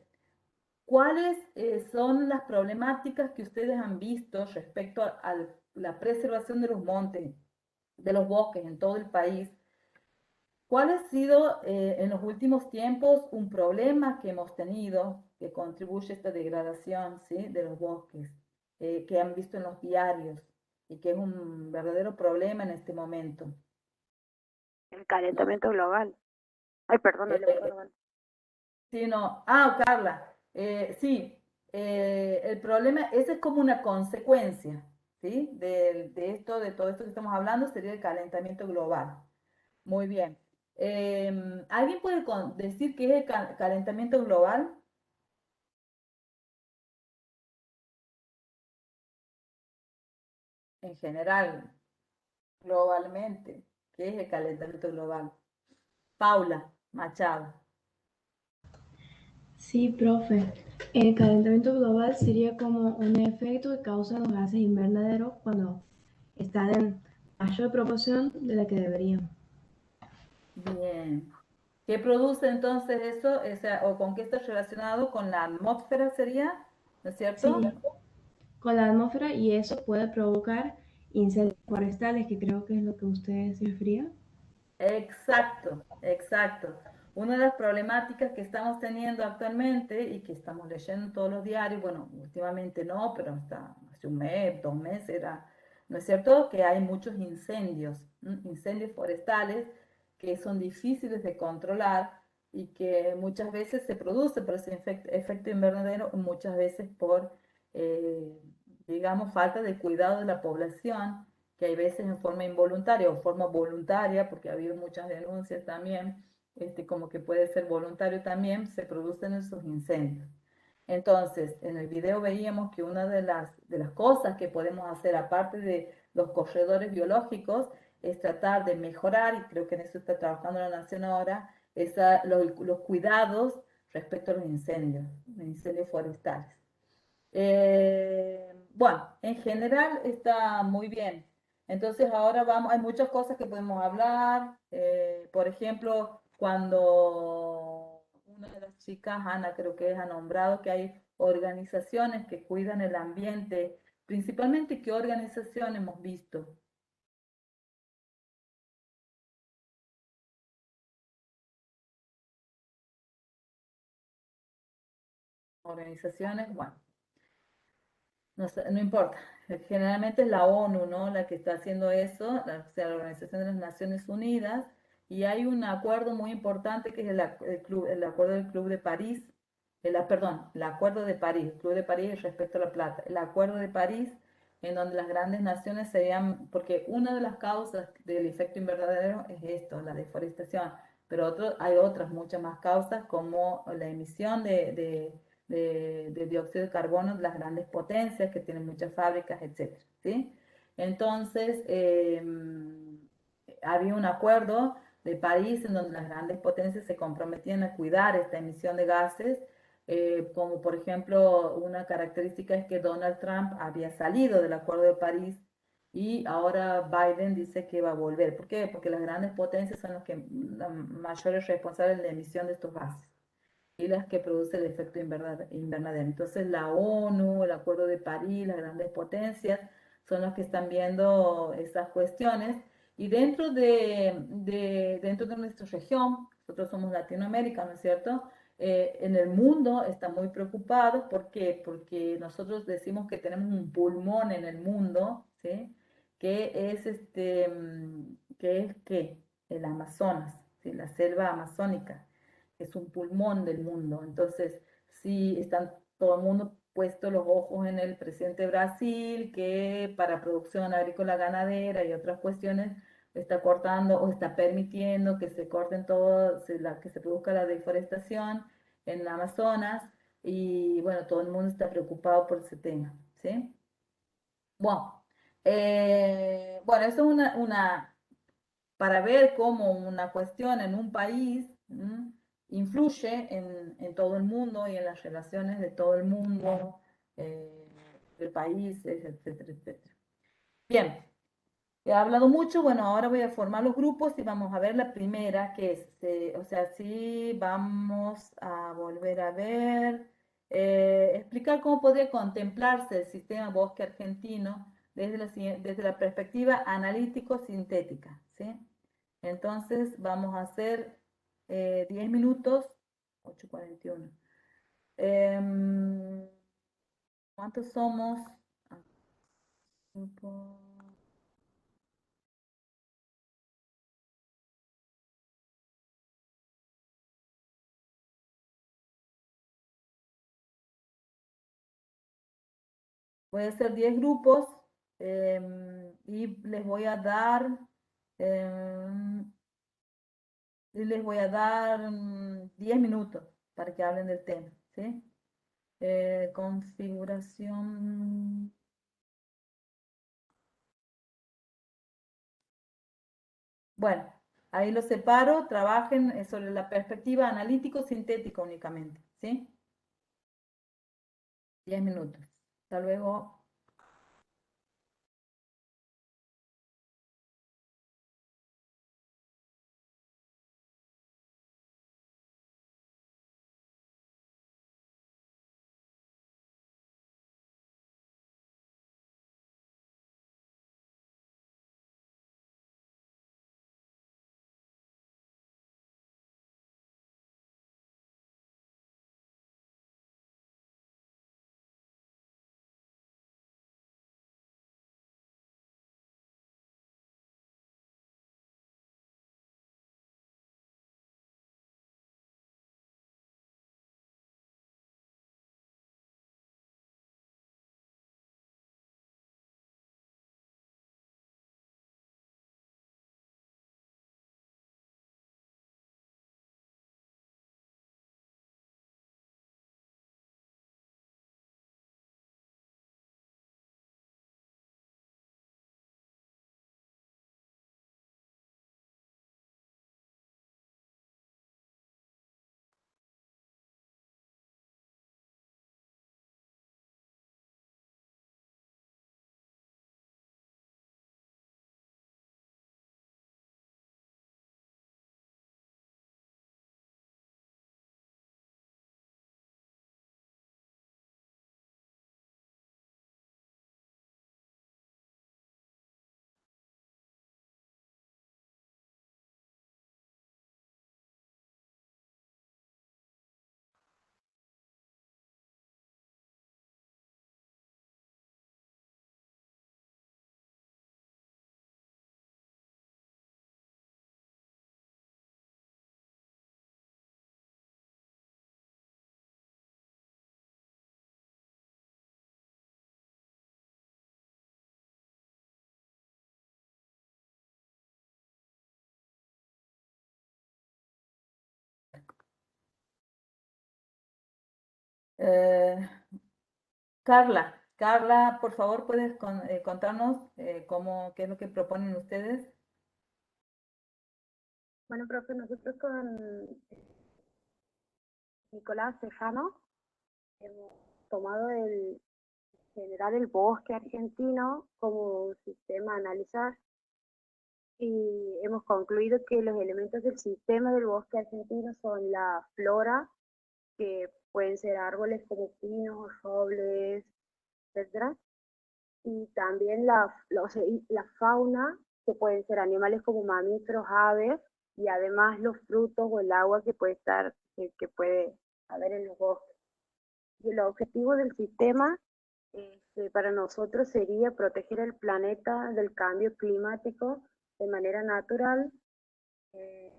¿cuáles son las problemáticas que ustedes han visto respecto a la preservación de los montes, de los bosques en todo el país? ¿Cuál ha sido en los últimos tiempos un problema que hemos tenido que contribuye a esta degradación, ¿sí?, de los bosques, que han visto en los diarios y que es un verdadero problema en este momento? El No, calentamiento global. Ay, perdónale, eh, perdón. sí, no. Ah, Carla, sí, el problema, esa es como una consecuencia, ¿sí? De esto, de todo esto que estamos hablando, sería el calentamiento global. Muy bien. ¿Alguien puede decir qué es el calentamiento global en general, globalmente? ¿Qué es el calentamiento global? Paula Machado. Sí, profe. El calentamiento global sería como un efecto que causan los gases invernaderos cuando están en mayor proporción de la que deberían. Bien. ¿Qué produce entonces eso? O sea, ¿o con qué está relacionado? ¿Con la atmósfera sería? ¿No es cierto? Sí, con la atmósfera y eso puede provocar incendios forestales, que creo que es lo que usted se refería. Exacto, exacto. Una de las problemáticas que estamos teniendo actualmente y que estamos leyendo en todos los diarios, bueno, últimamente no, pero hasta hace un mes, 2 meses era, ¿no es cierto?, que hay muchos incendios, incendios forestales que son difíciles de controlar y que muchas veces se produce por ese efecto invernadero, muchas veces por, eh, digamos, falta de cuidado de la población, que hay veces en forma involuntaria o forma voluntaria, porque ha habido muchas denuncias también, como que puede ser voluntario también, se producen esos incendios. Entonces, en el video veíamos que una de las cosas que podemos hacer, aparte de los corredores biológicos, es tratar de mejorar, y creo que en eso está trabajando la Nación ahora, los cuidados respecto a los incendios forestales. Bueno, en general está muy bien. Entonces ahora vamos, hay muchas cosas que podemos hablar. Por ejemplo, cuando una de las chicas, Ana, creo que es, ha nombrado que hay organizaciones que cuidan el ambiente. Principalmente, ¿qué organización hemos visto? Organizaciones, bueno, no, no importa. Generalmente es la ONU, ¿no?, la que está haciendo eso, o sea, la Organización de las Naciones Unidas, y hay un acuerdo muy importante que es el acuerdo del Club de París, perdón, el acuerdo de París, el Club de París respecto a la plata, el acuerdo de París, en donde las grandes naciones serían, porque una de las causas del efecto invernadero es esto, la deforestación, pero hay otras, muchas más causas, como la emisión de dióxido de carbono de las grandes potencias que tienen muchas fábricas, etcétera, ¿sí? Entonces, había un acuerdo de París en donde las grandes potencias se comprometían a cuidar esta emisión de gases, como por ejemplo una característica es que Donald Trump había salido del Acuerdo de París y ahora Biden dice que va a volver. ¿Por qué? Porque las grandes potencias son las mayores responsables de la emisión de estos gases y las que producen el efecto invernadero. Entonces la ONU, el Acuerdo de París, las grandes potencias son los que están viendo esas cuestiones y dentro de nuestra región, nosotros somos Latinoamérica, ¿no es cierto? En el mundo están muy preocupados, ¿por qué? Porque nosotros decimos que tenemos un pulmón en el mundo, ¿sí? Que es ¿qué? El Amazonas, ¿sí? La selva amazónica es un pulmón del mundo. Entonces, sí, están todo el mundo puesto los ojos en el presidente de Brasil, que para producción agrícola ganadera y otras cuestiones está cortando o está permitiendo que se corten todo, que se produzca la deforestación en el Amazonas. Y bueno, todo el mundo está preocupado por ese tema, ¿sí? Bueno, bueno, eso es para ver cómo una cuestión en un país influye en todo el mundo y en las relaciones de todo el mundo, eh, de países, etcétera, etcétera. Bien, he hablado mucho, bueno, ahora voy a formar los grupos y vamos a ver la primera, que es, o sea, sí, vamos a volver a ver explicar cómo podría contemplarse el sistema bosque argentino desde la perspectiva analítico-sintética, ¿sí? Entonces vamos a hacer 10 minutos, 8:41. ¿Cuántos somos? Voy a hacer 10 grupos y les voy a dar 10 minutos para que hablen del tema, ¿sí? Configuración. Bueno, ahí los separo, trabajen sobre la perspectiva analítico-sintética únicamente, ¿sí? 10 minutos. Hasta luego. Carla, por favor, ¿puedes contarnos qué es lo que proponen ustedes? Bueno, profe, nosotros con Nicolás Cejano hemos tomado generar el bosque argentino como un sistema a analizar y hemos concluido que los elementos del sistema del bosque argentino son la flora, que pueden ser árboles como pinos, robles, etcétera, y también la fauna, que pueden ser animales como mamíferos, aves, y además los frutos o el agua que puede que puede haber en los bosques. Y el objetivo del sistema para nosotros sería proteger el planeta del cambio climático de manera natural, eh,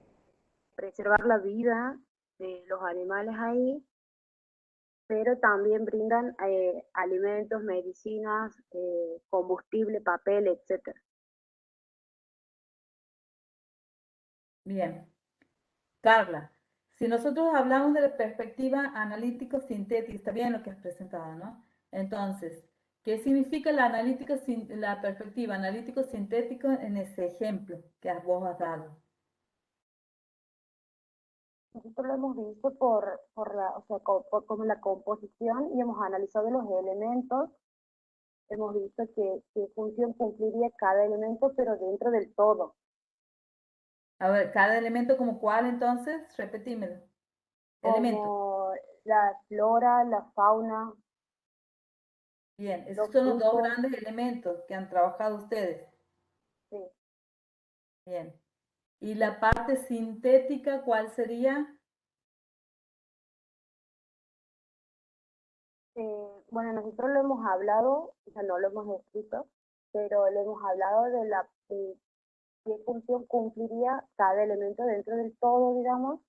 preservar la vida de los animales ahí, pero también brindan alimentos, medicinas, combustible, papel, etcétera. Bien. Carla, si nosotros hablamos de la perspectiva analítico-sintética, está bien lo que has presentado, ¿no? Entonces, ¿qué significa la perspectiva analítico-sintético en ese ejemplo que vos has dado? Nosotros lo hemos visto como la composición y hemos analizado los elementos. Hemos visto qué función cumpliría cada elemento, pero dentro del todo. A ver, cada elemento como cuál entonces, repetímelo. Elemento. Como la flora, la fauna, Bien, esos los son los dos frutos, grandes elementos que han trabajado ustedes. sí. Bien. ¿Y la parte sintética cuál sería? Bueno, nosotros lo hemos hablado, o sea, no lo hemos escrito, pero lo hemos hablado de qué función cumpliría cada elemento dentro del todo, digamos,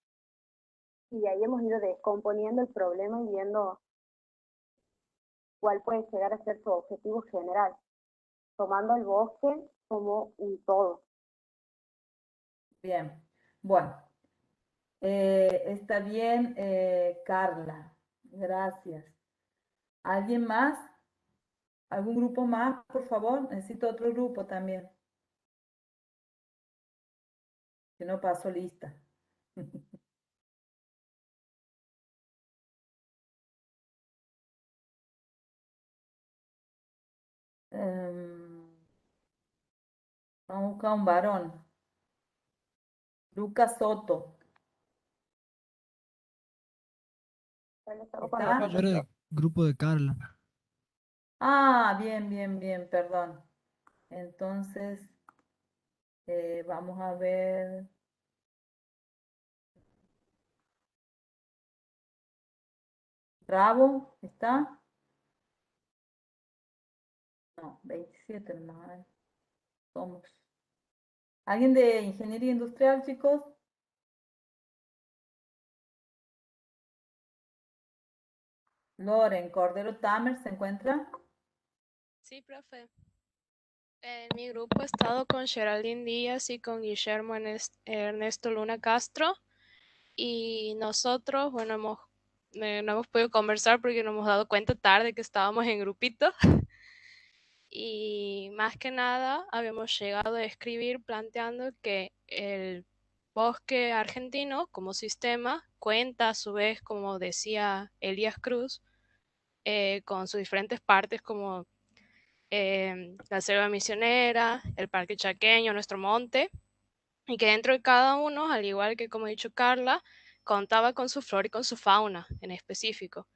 y de ahí hemos ido descomponiendo el problema y viendo cuál puede llegar a ser su objetivo general, tomando el bosque como un todo. Bien. Bueno, está bien, Carla. Gracias. ¿Alguien más? ¿Algún grupo más, por favor? Necesito otro grupo también. Si no paso lista. Vamos a buscar un varón. Lucas Soto. ¿Está? Yo era del grupo de Carla. Ah, bien, bien, bien, perdón. Entonces, vamos a ver. Bravo, ¿está? No, 27 nomás. Somos. ¿Alguien de ingeniería industrial, chicos? Loren, Cordero Tamer, ¿se encuentra? Sí, profe. En mi grupo he estado con Geraldine Díaz y con Guillermo Ernesto Luna Castro. Y nosotros, bueno, no hemos podido conversar porque nos hemos dado cuenta tarde que estábamos en grupito. Y más que nada habíamos llegado a escribir planteando que el bosque argentino como sistema cuenta a su vez, como decía Elías Cruz, con sus diferentes partes como la selva misionera, el parque chaqueño, nuestro monte, y que dentro de cada uno, al igual que como ha dicho Carla, contaba con su flora y con su fauna en específico.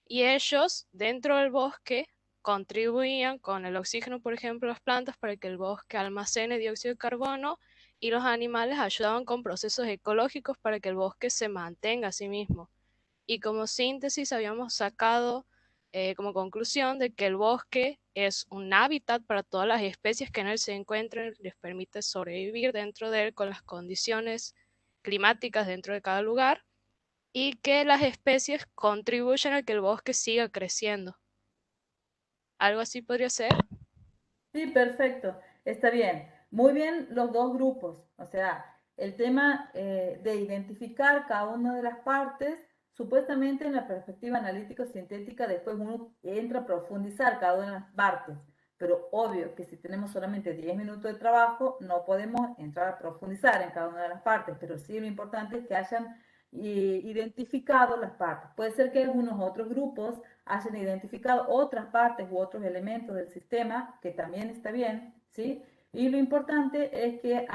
Y ellos, dentro del bosque, contribuían con el oxígeno, por ejemplo, las plantas para que el bosque almacene dióxido de carbono y los animales ayudaban con procesos ecológicos para que el bosque se mantenga a sí mismo. Y como síntesis habíamos sacado como conclusión de que el bosque es un hábitat para todas las especies que en él se encuentran, les permite sobrevivir dentro de él con las condiciones climáticas dentro de cada lugar y que las especies contribuyen a que el bosque siga creciendo. ¿Algo así podría ser? Sí, perfecto. Está bien. Muy bien los dos grupos. O sea, el tema de identificar cada una de las partes, supuestamente en la perspectiva analítico-sintética, después uno entra a profundizar cada una de las partes. Pero obvio que si tenemos solamente 10 minutos de trabajo, no podemos entrar a profundizar en cada una de las partes. Pero sí lo importante es que hayan identificado las partes. Puede ser que algunos otros grupos hayan identificado otras partes u otros elementos del sistema, que también está bien, ¿sí? Y lo importante es que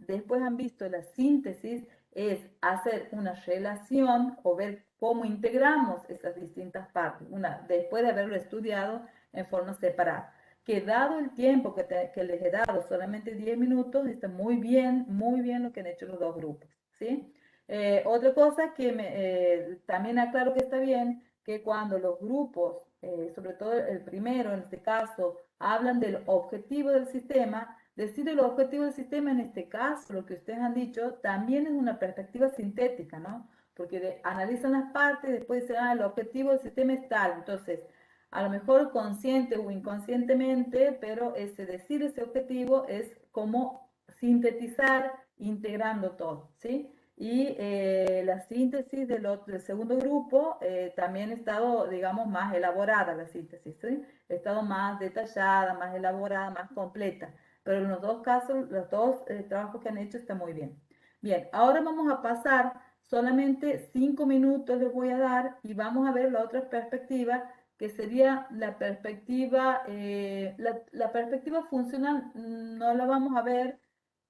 después han visto la síntesis, es hacer una relación o ver cómo integramos esas distintas partes, después de haberlo estudiado en forma separada. Que dado el tiempo que les he dado, solamente 10 minutos, está muy bien lo que han hecho los dos grupos, ¿sí? Otra cosa que también aclaro que está bien, que cuando los grupos, sobre todo el primero en este caso, hablan del objetivo del sistema, decir el objetivo del sistema en este caso, lo que ustedes han dicho, también es una perspectiva sintética, ¿no? Porque analizan las partes, después dicen, el objetivo del sistema es tal. Entonces, a lo mejor consciente o inconscientemente, pero decir ese objetivo es como sintetizar integrando todo, ¿sí? Y la síntesis del segundo grupo también ha estado, digamos, más elaborada la síntesis, ¿sí? Ha estado más detallada, más elaborada, más completa. Pero en los dos casos, los dos trabajos que han hecho está muy bien. Bien, ahora vamos a pasar, solamente 5 minutos les voy a dar y vamos a ver la otra perspectiva, que sería la perspectiva, la perspectiva funcional, no la vamos a ver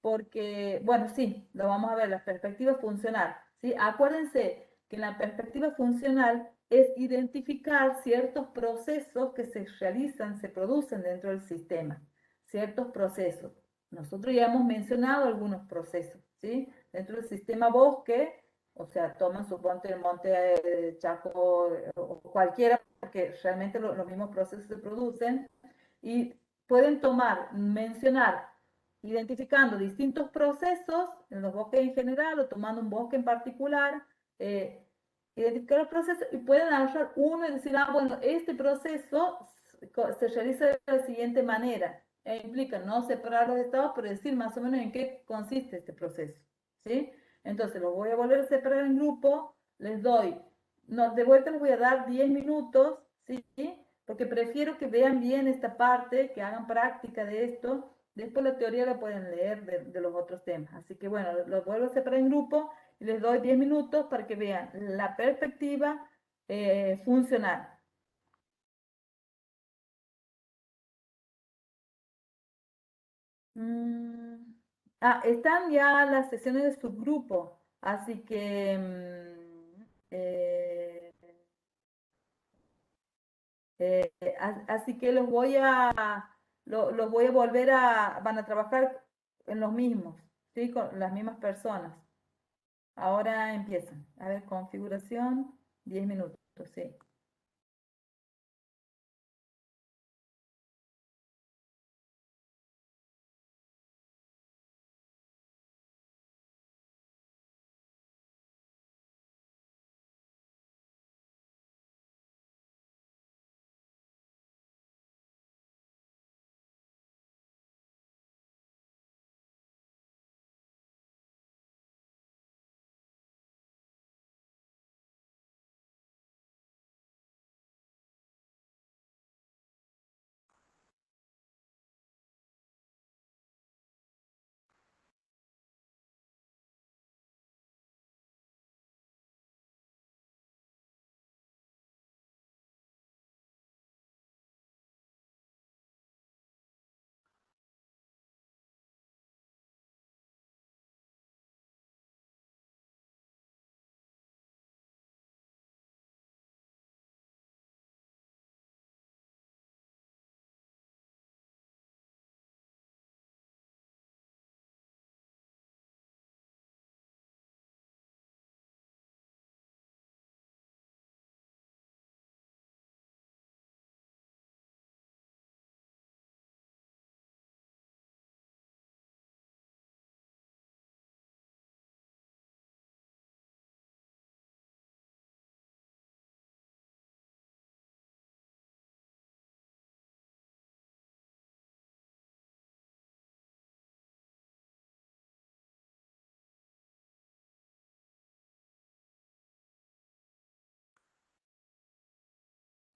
porque, bueno, sí, lo vamos a ver, la perspectiva funcional, ¿sí? Acuérdense que en la perspectiva funcional es identificar ciertos procesos que se realizan, se producen dentro del sistema, ciertos procesos. Nosotros ya hemos mencionado algunos procesos, ¿sí? Dentro del sistema bosque, o sea, toman suponte el monte Chaco o cualquiera, porque realmente los mismos procesos se producen, y pueden tomar, mencionar, identificando distintos procesos en los bosques en general o tomando un bosque en particular, identificar los procesos y pueden agarrar uno y decir, ah, bueno, este proceso se realiza de la siguiente manera. Implica no separar los estados, pero decir más o menos en qué consiste este proceso, ¿sí? Entonces los voy a volver a separar en grupo, les doy, no, de vuelta les voy a dar 10 minutos, ¿sí? Porque prefiero que vean bien esta parte, que hagan práctica de esto, después la teoría la pueden leer de los otros temas. Así que bueno, los vuelvo a separar en grupo y les doy 10 minutos para que vean la perspectiva funcional. Están ya las sesiones de subgrupo, así que así que los voy a volver van a trabajar en los mismos, ¿sí? Con las mismas personas. Ahora empiezan. A ver, configuración, 10 minutos, sí.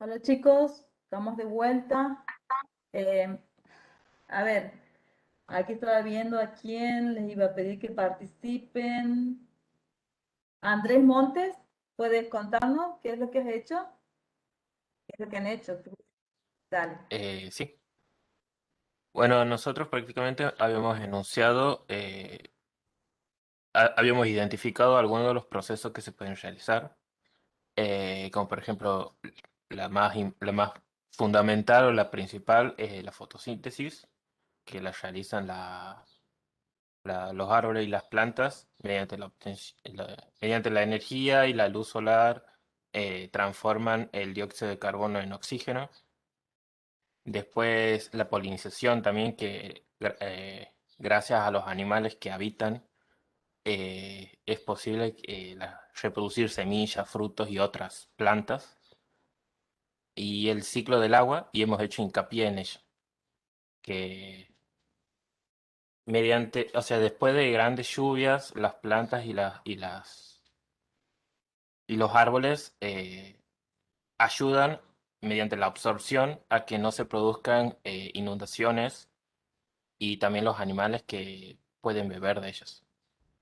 Hola chicos, estamos de vuelta. Eh, a ver, aquí estaba viendo a quién les iba a pedir que participen. Andrés Montes, ¿puedes contarnos qué es lo que has hecho? ¿Qué es lo que han hecho? Dale. Sí. Bueno, nosotros prácticamente habíamos enunciado, habíamos identificado algunos de los procesos que se pueden realizar, como por ejemplo la más fundamental o la principal es la fotosíntesis, que la realizan los árboles y las plantas mediante mediante la energía y la luz solar, transforman el dióxido de carbono en oxígeno. Después la polinización también, que gracias a los animales que habitan, es posible reproducir semillas, frutos y otras plantas. Y el ciclo del agua, y hemos hecho hincapié en ello, que mediante, o sea, después de grandes lluvias, las plantas y los árboles ayudan mediante la absorción a que no se produzcan inundaciones, y también los animales que pueden beber de ellos.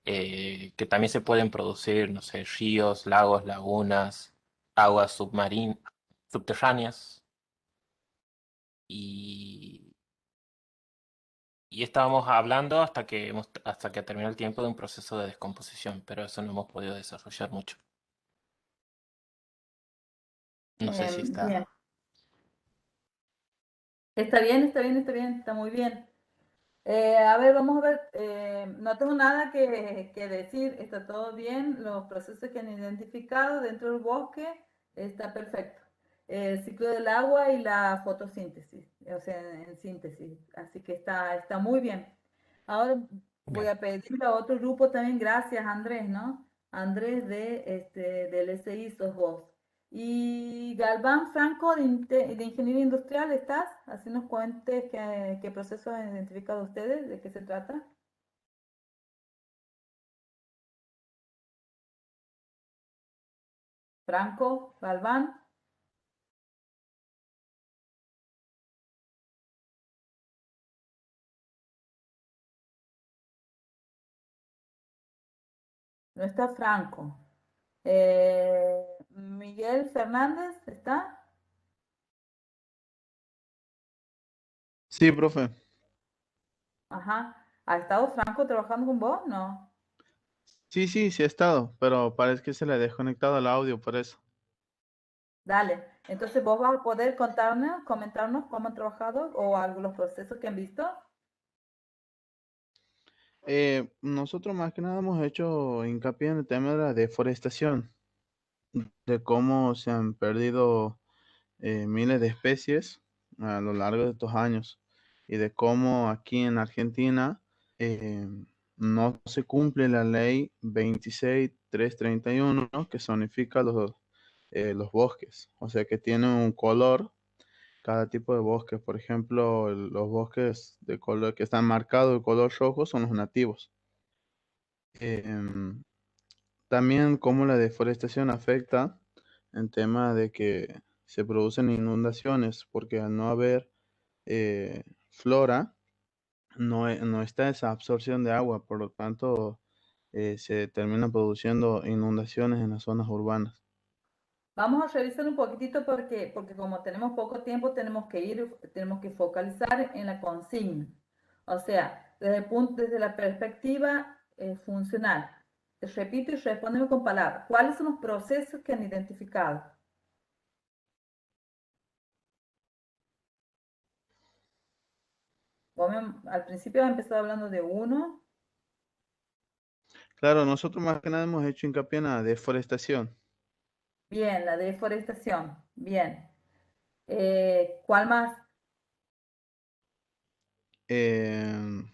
Que también se pueden producir, no sé, ríos, lagos, lagunas, aguas subterráneas. Y, y estábamos hablando hasta que terminó el tiempo de un proceso de descomposición, pero eso no hemos podido desarrollar mucho. No sé si Bien, está. está bien, está bien, está bien, está muy bien. A ver, vamos a ver, no tengo nada que decir, está todo bien, los procesos que han identificado dentro del bosque está perfecto. El ciclo del agua y la fotosíntesis, o sea, en síntesis, así que está muy bien. Ahora voy Bien. a pedirle a otro grupo también, gracias Andrés, ¿no? Andrés del SI sos vos. Y Galván Franco de Ingeniería Industrial, ¿estás? Así nos cuentes qué procesos han identificado ustedes, de qué se trata. Franco, Galván, no está Franco. Miguel Fernández, ¿está? Sí, profe. Ajá. ¿Ha estado Franco trabajando con vos? No. Sí, sí, sí ha estado, pero parece que se le ha desconectado el audio por eso. Dale. Entonces vos vas a poder contarnos, comentarnos cómo han trabajado o algunos procesos que han visto. Nosotros más que nada hemos hecho hincapié en el tema de la deforestación, de cómo se han perdido miles de especies a lo largo de estos años y de cómo aquí en Argentina eh, no se cumple la ley 26331, ¿no? Que zonifica los bosques, o sea que tiene un color cada tipo de bosque. Por ejemplo, los bosques de color que están marcados de color rojo son los nativos. Em, También cómo la deforestación afecta en tema de que se producen inundaciones, porque al no haber flora, no está esa absorción de agua, por lo tanto se terminan produciendo inundaciones en las zonas urbanas. Vamos a revisar un poquitito porque como tenemos poco tiempo, tenemos que focalizar en la consigna. O sea, desde la perspectiva funcional. Te repito y respóndeme con palabras. ¿Cuáles son los procesos que han identificado? Al principio has empezado hablando de uno. Claro, nosotros más que nada hemos hecho hincapié en la deforestación. Bien, la deforestación. Bien. ¿Cuál más? Em,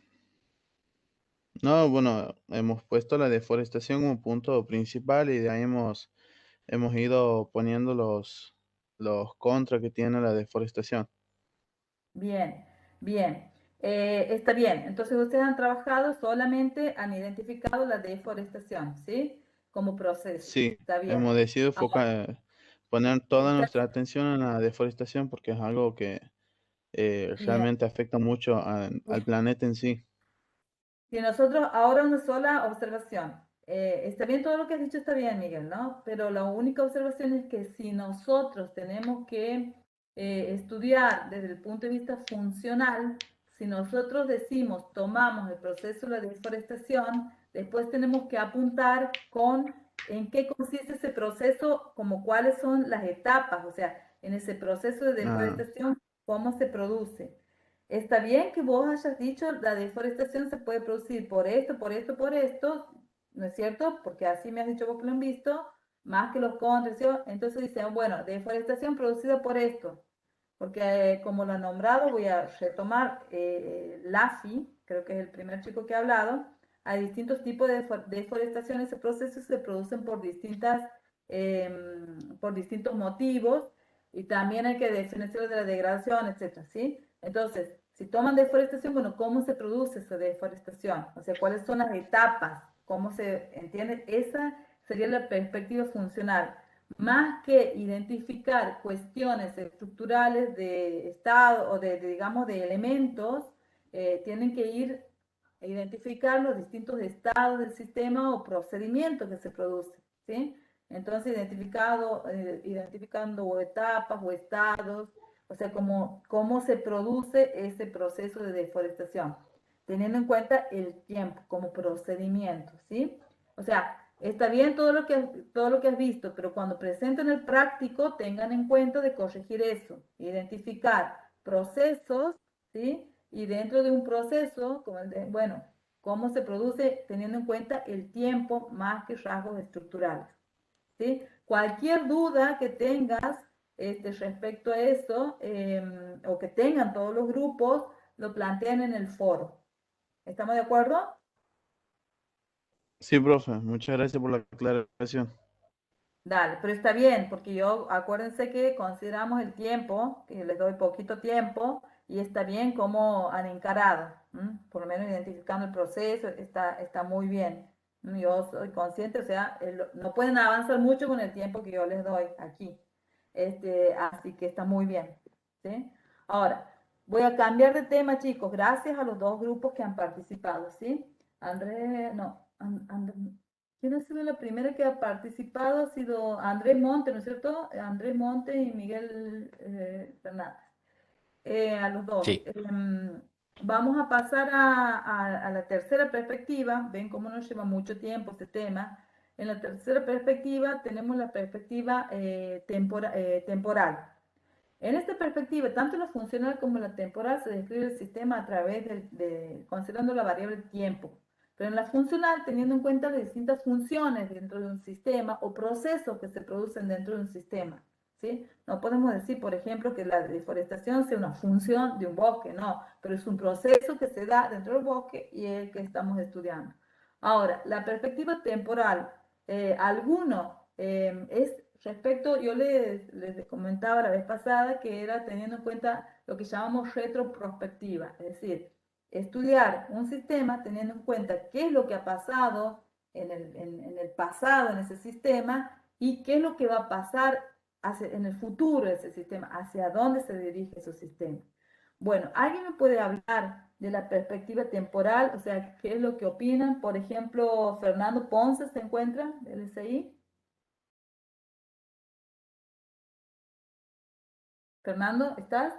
no, bueno, hemos puesto la deforestación como punto principal y de ahí hemos ido poniendo los contras que tiene la deforestación. Bien, bien. Está bien. Entonces ustedes han trabajado solamente, han identificado la deforestación, ¿sí? Como proceso. Sí, Está bien. hemos decidido Ahora, poner toda está nuestra atención en la deforestación porque es algo que bien. realmente afecta mucho al planeta en sí. Si nosotros, ahora una sola observación. Está bien todo lo que has dicho, está bien, Miguel, ¿no? Pero la única observación es que si nosotros tenemos que estudiar desde el punto de vista funcional, si nosotros decimos, tomamos el proceso de la deforestación, después tenemos que apuntar con en qué consiste ese proceso, como cuáles son las etapas, o sea, en ese proceso de Ah, deforestación, cómo se produce. Está bien que vos hayas dicho la deforestación se puede producir por esto, por esto, por esto, ¿no es cierto? Porque así me has dicho vos que lo han visto, más que los contras, ¿sí? Entonces dicen, bueno, deforestación producida por esto, porque como lo han nombrado, voy a retomar LAFI, creo que es el primer chico que ha hablado, hay distintos tipos de deforestación, ese proceso se producen por distintos motivos, y también hay que diferenciar de la degradación, etcétera, ¿sí? Entonces, si toman deforestación, bueno, ¿cómo se produce esa deforestación? O sea, ¿cuáles son las etapas? ¿Cómo se entiende? Esa sería la perspectiva funcional. Más que identificar cuestiones estructurales de estado o digamos, de elementos, tienen que ir a identificar los distintos estados del sistema o procedimientos que se producen, ¿sí? Entonces, identificando o etapas o estados, o sea, cómo se produce ese proceso de deforestación, teniendo en cuenta el tiempo como procedimiento, ¿sí? O sea, Está bien todo lo que has visto, pero cuando presenten el práctico, tengan en cuenta de corregir eso, identificar procesos, ¿sí? Y dentro de un proceso, como el de, bueno, cómo se produce teniendo en cuenta el tiempo más que rasgos estructurales, ¿sí? Cualquier duda que tengas respecto a eso, o que tengan todos los grupos, lo plantean en el foro. ¿Estamos de acuerdo? Sí, profe, muchas gracias por la aclaración. Dale, pero está bien, porque yo, acuérdense que consideramos el tiempo, que les doy poquito tiempo, y está bien cómo han encarado, ¿m? Por lo menos identificando el proceso, está muy bien. Yo soy consciente, o sea, no pueden avanzar mucho con el tiempo que yo les doy aquí. Así que está muy bien, ¿sí? Ahora, voy a cambiar de tema, chicos, gracias a los dos grupos que han participado, ¿sí? Andrés, no, ¿quién ha sido la primera que ha participado? Ha sido Andrés Monte, ¿no es cierto? Andrés Monte y Miguel Fernández. A los dos. Sí. Vamos a pasar a la tercera perspectiva. Ven cómo nos lleva mucho tiempo este tema. En la tercera perspectiva tenemos la perspectiva temporal. En esta perspectiva, tanto la funcional como la temporal se describe el sistema a través considerando la variable tiempo. Pero en la funcional, teniendo en cuenta las distintas funciones dentro de un sistema o procesos que se producen dentro de un sistema. ¿Sí? No podemos decir, por ejemplo, que la deforestación sea una función de un bosque, no, pero es un proceso que se da dentro del bosque y el que estamos estudiando. Ahora, la perspectiva temporal, es respecto, yo les comentaba la vez pasada que era teniendo en cuenta lo que llamamos retroprospectiva, es decir, estudiar un sistema teniendo en cuenta qué es lo que ha pasado en el pasado en ese sistema y qué es lo que va a pasar en el futuro de ese sistema, hacia dónde se dirige ese sistema. Bueno, ¿alguien me puede hablar de la perspectiva temporal? O sea, ¿qué es lo que opinan? Por ejemplo, Fernando Ponce se encuentra del SI. Fernando, ¿estás?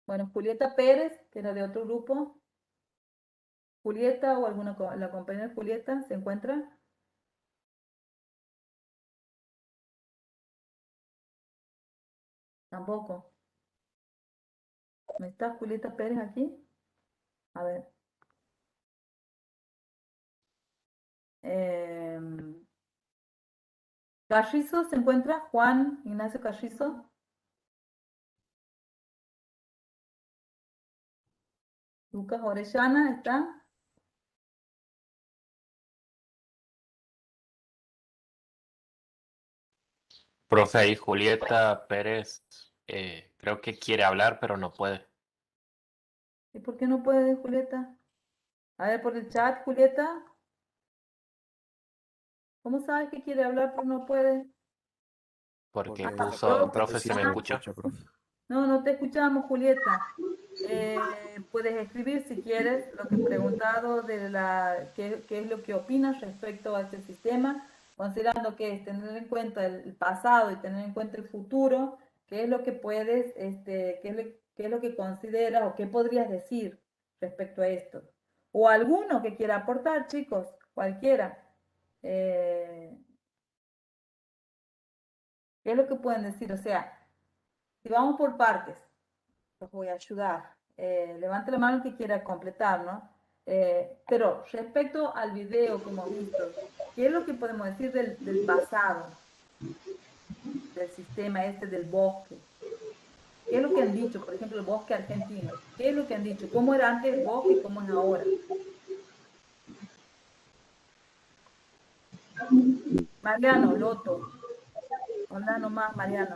Bueno, Julieta Pérez, que era de otro grupo. Julieta o la compañera Julieta, ¿se encuentra? Tampoco. ¿No está Julieta Pérez aquí? A ver. Carrizo, ¿se encuentra? Juan Ignacio Carrizo. Lucas Orellana, ¿está? Profe, ahí Julieta Pérez creo que quiere hablar, pero no puede. ¿Y por qué no puede, Julieta? A ver, por el chat, Julieta. ¿Cómo sabes que quiere hablar pero no puede? Porque Porque puso, profe, sí ¿se me se le escucha? escucha, profe. No te escuchamos, Julieta. Puedes escribir si quieres lo que he preguntado qué es lo que opinas respecto a este sistema, considerando que es tener en cuenta el pasado y tener en cuenta el futuro, qué es lo que puedes, qué es lo que consideras o qué podrías decir respecto a esto. O alguno que quiera aportar, chicos, cualquiera. Eh, ¿Qué es lo que pueden decir? O sea, si vamos por partes, los voy a ayudar. Levante la mano el que quiera completar, ¿no? Pero respecto al video que hemos visto, ¿qué es lo que podemos decir del pasado, del sistema del bosque? ¿Qué es lo que han dicho, por ejemplo, el bosque argentino? ¿Qué es lo que han dicho? ¿Cómo era antes el bosque y cómo es ahora? Mariano, Loto. Hola nomás, Mariano.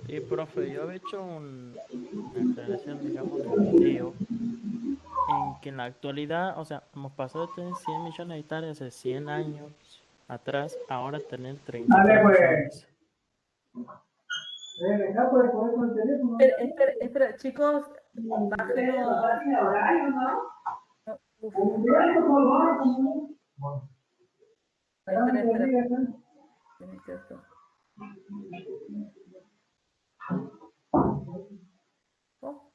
Y profe, yo había hecho una aclaración, digamos, del video, en que en la actualidad, o sea, hemos pasado de tener 100 millones de hectáreas hace 100 años atrás, ahora tener 33 millones. Espera, chicos, bájenlo. Uf, espera. Tiene que esto. Oh.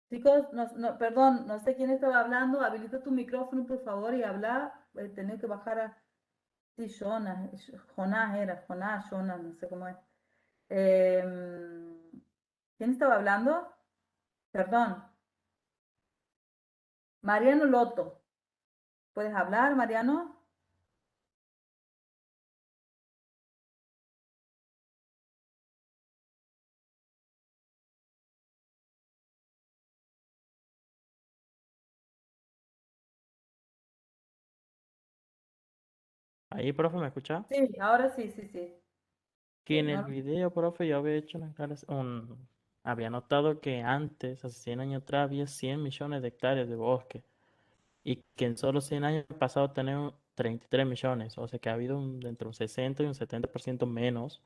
Chicos, perdón, no sé quién estaba hablando. Habilita tu micrófono, por favor, y habla. Tenés que bajar a... Sí, Jonás, no sé cómo es. ¿Quién estaba hablando? Perdón. Mariano Loto. ¿Puedes hablar, Mariano? Ahí, profe, ¿me escucha? Sí, ahora sí, sí, sí. Que en el ¿No? video, profe, yo había hecho había notado que antes, hace 100 años atrás, había 100 millones de hectáreas de bosque y que en solo 100 años ha pasado a tener 33 millones, o sea que ha habido entre un 60 y un 70% menos,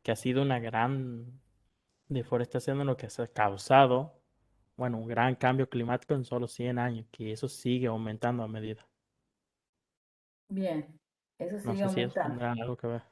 que ha sido una gran deforestación en lo que se ha causado, bueno, un gran cambio climático en solo 100 años, que eso sigue aumentando a medida. Bien, eso No sigue sé si eso aumentando. tendrá algo que ver.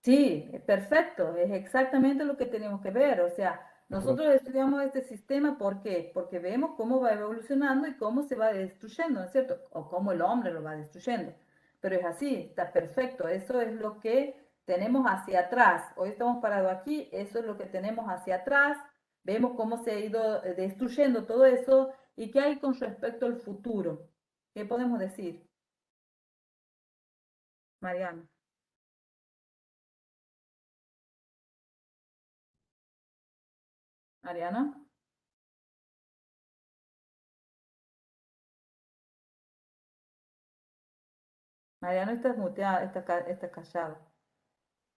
Sí, perfecto, es exactamente lo que tenemos que ver. O sea, nosotros estudiamos este sistema, ¿por qué? Porque vemos cómo va evolucionando y cómo se va destruyendo, ¿no es cierto? O cómo el hombre lo va destruyendo. Pero es así, está perfecto. Eso es lo que tenemos hacia atrás. Hoy estamos parados aquí, eso es lo que tenemos hacia atrás. Vemos cómo se ha ido destruyendo todo eso y qué hay con respecto al futuro. ¿Qué podemos decir, Mariano? Mariano, Mariano, estás muteado, estás callado.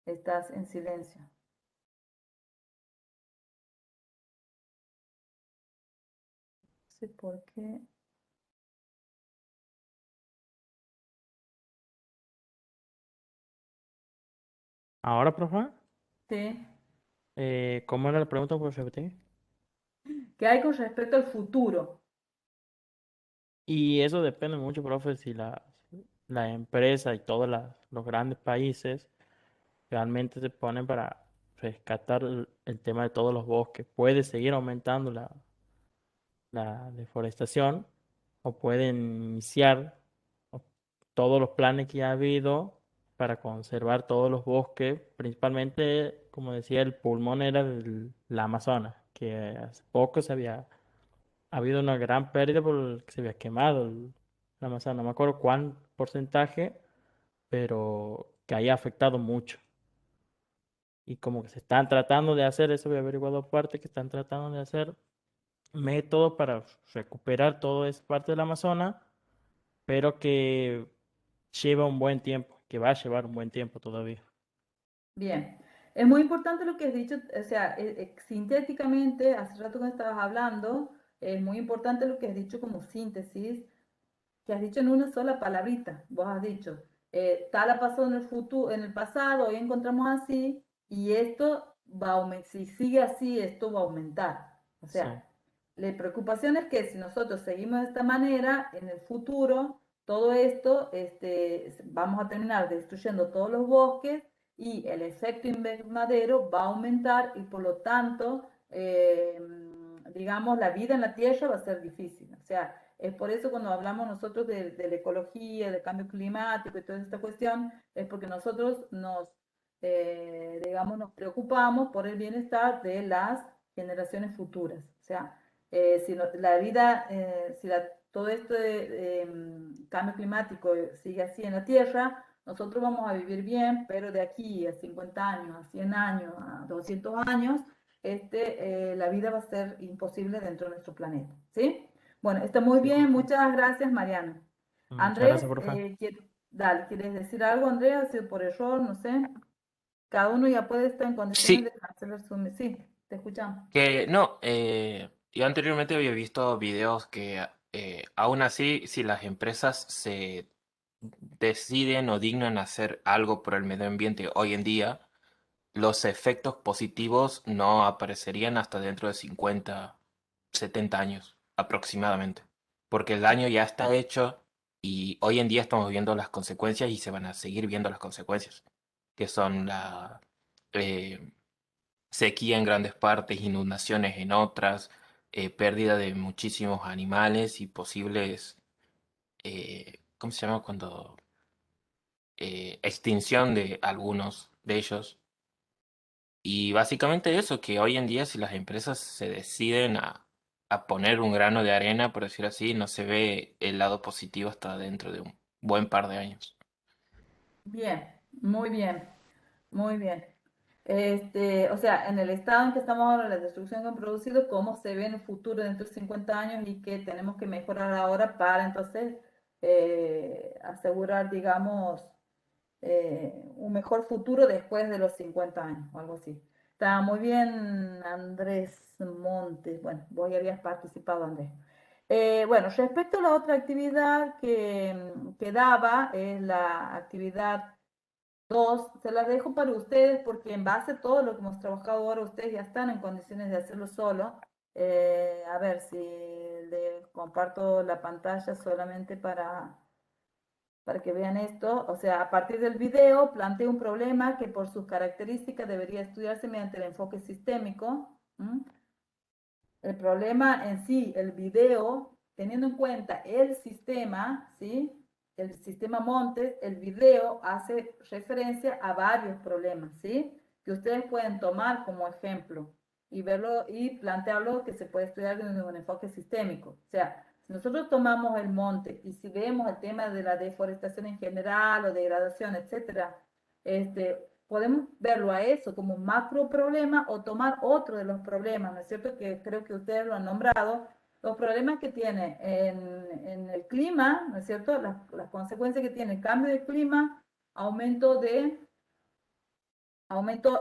Estás en silencio. No sé por qué. Ahora, profe, Sí. ¿cómo era la pregunta, por favor? ¿Qué hay con respecto al futuro? Y eso depende mucho, profe, si la empresa y todos los grandes países realmente se ponen para rescatar el tema de todos los bosques. Puede seguir aumentando la deforestación o pueden iniciar o- todos los planes que ha habido para conservar todos los bosques, principalmente, como decía, el pulmón era la Amazonas, que hace poco ha habido una gran pérdida porque se había quemado la Amazonas. No me acuerdo cuán porcentaje, pero que haya afectado mucho. Y como que se están tratando de hacer, eso había averiguado aparte, que están tratando de hacer métodos para recuperar toda esa parte del Amazonas, pero que lleva un buen tiempo, que va a llevar un buen tiempo todavía. Bien. Es muy importante lo que has dicho, o sea, sintéticamente, hace rato que estabas hablando, es muy importante lo que has dicho como síntesis, que has dicho en una sola palabrita. Vos has dicho, tal ha pasado en el futuro, en el pasado, hoy encontramos así, y esto va a aumentar, si sigue así, esto va a aumentar. O Sí, sea, la preocupación es que si nosotros seguimos de esta manera, en el futuro, todo esto, vamos a terminar destruyendo todos los bosques y el efecto invernadero va a aumentar y por lo tanto, digamos, la vida en la Tierra va a ser difícil. O sea, es por eso cuando hablamos nosotros de la ecología, del cambio climático y toda esta cuestión, es porque nosotros digamos, nos preocupamos por el bienestar de las generaciones futuras. O sea, si la vida, si todo esto de cambio climático sigue así en la Tierra, nosotros vamos a vivir bien, pero de aquí a 50 años, a 100 años, a 200 años, la vida va a ser imposible dentro de nuestro planeta. ¿Sí? Bueno, está muy sí, bien, profe. muchas gracias, Mariano. Muchas Andrés, gracias, profe. dale, ¿quieres decir algo, Andrés? ¿Ha sido por error? No sé. Cada uno ya puede estar en condiciones de Sí, hacer resumen. Sí, te escuchamos. que no, yo anteriormente había visto videos que aún así, si las empresas se deciden o dignan hacer algo por el medio ambiente hoy en día, los efectos positivos no aparecerían hasta dentro de 50, 70 años aproximadamente, porque el daño ya está hecho y hoy en día estamos viendo las consecuencias y se van a seguir viendo las consecuencias, que son la eh, sequía en grandes partes, inundaciones en otras, pérdida de muchísimos animales y posibles, ¿cómo se llama cuando? Extinción de algunos de ellos. Y básicamente eso, que hoy en día si las empresas se deciden a poner un grano de arena, por decir así, no se ve el lado positivo hasta dentro de un buen par de años. Bien, muy bien, muy bien. O sea, en el estado en que estamos ahora, la destrucción que han producido, cómo se ve en el futuro dentro de 50 años y qué tenemos que mejorar ahora para entonces asegurar, digamos, un mejor futuro después de los 50 años, o algo así. Está muy bien, Andrés Montes. Bueno, vos ya habías participado, Andrés. Bueno, respecto a la otra actividad que daba, es la actividad 2, se la dejo para ustedes porque en base a todo lo que hemos trabajado ahora, ustedes ya están en condiciones de hacerlo solo. A ver si les comparto la pantalla solamente para que vean esto. O sea, a partir del video planteo un problema que por sus características debería estudiarse mediante el enfoque sistémico. El problema en sí, el video, teniendo en cuenta el sistema, ¿sí? El sistema Montes, el video hace referencia a varios problemas, ¿sí? Que ustedes pueden tomar como ejemplo y verlo y plantearlo que se puede estudiar desde un enfoque sistémico. O sea, si nosotros tomamos el monte y si vemos el tema de la deforestación en general o degradación, etcétera, podemos verlo a eso como un macro problema o tomar otro de los problemas, ¿no es cierto? Que creo que ustedes lo han nombrado, los problemas que tiene en el clima, ¿no es cierto? Las consecuencias que tiene el cambio de clima,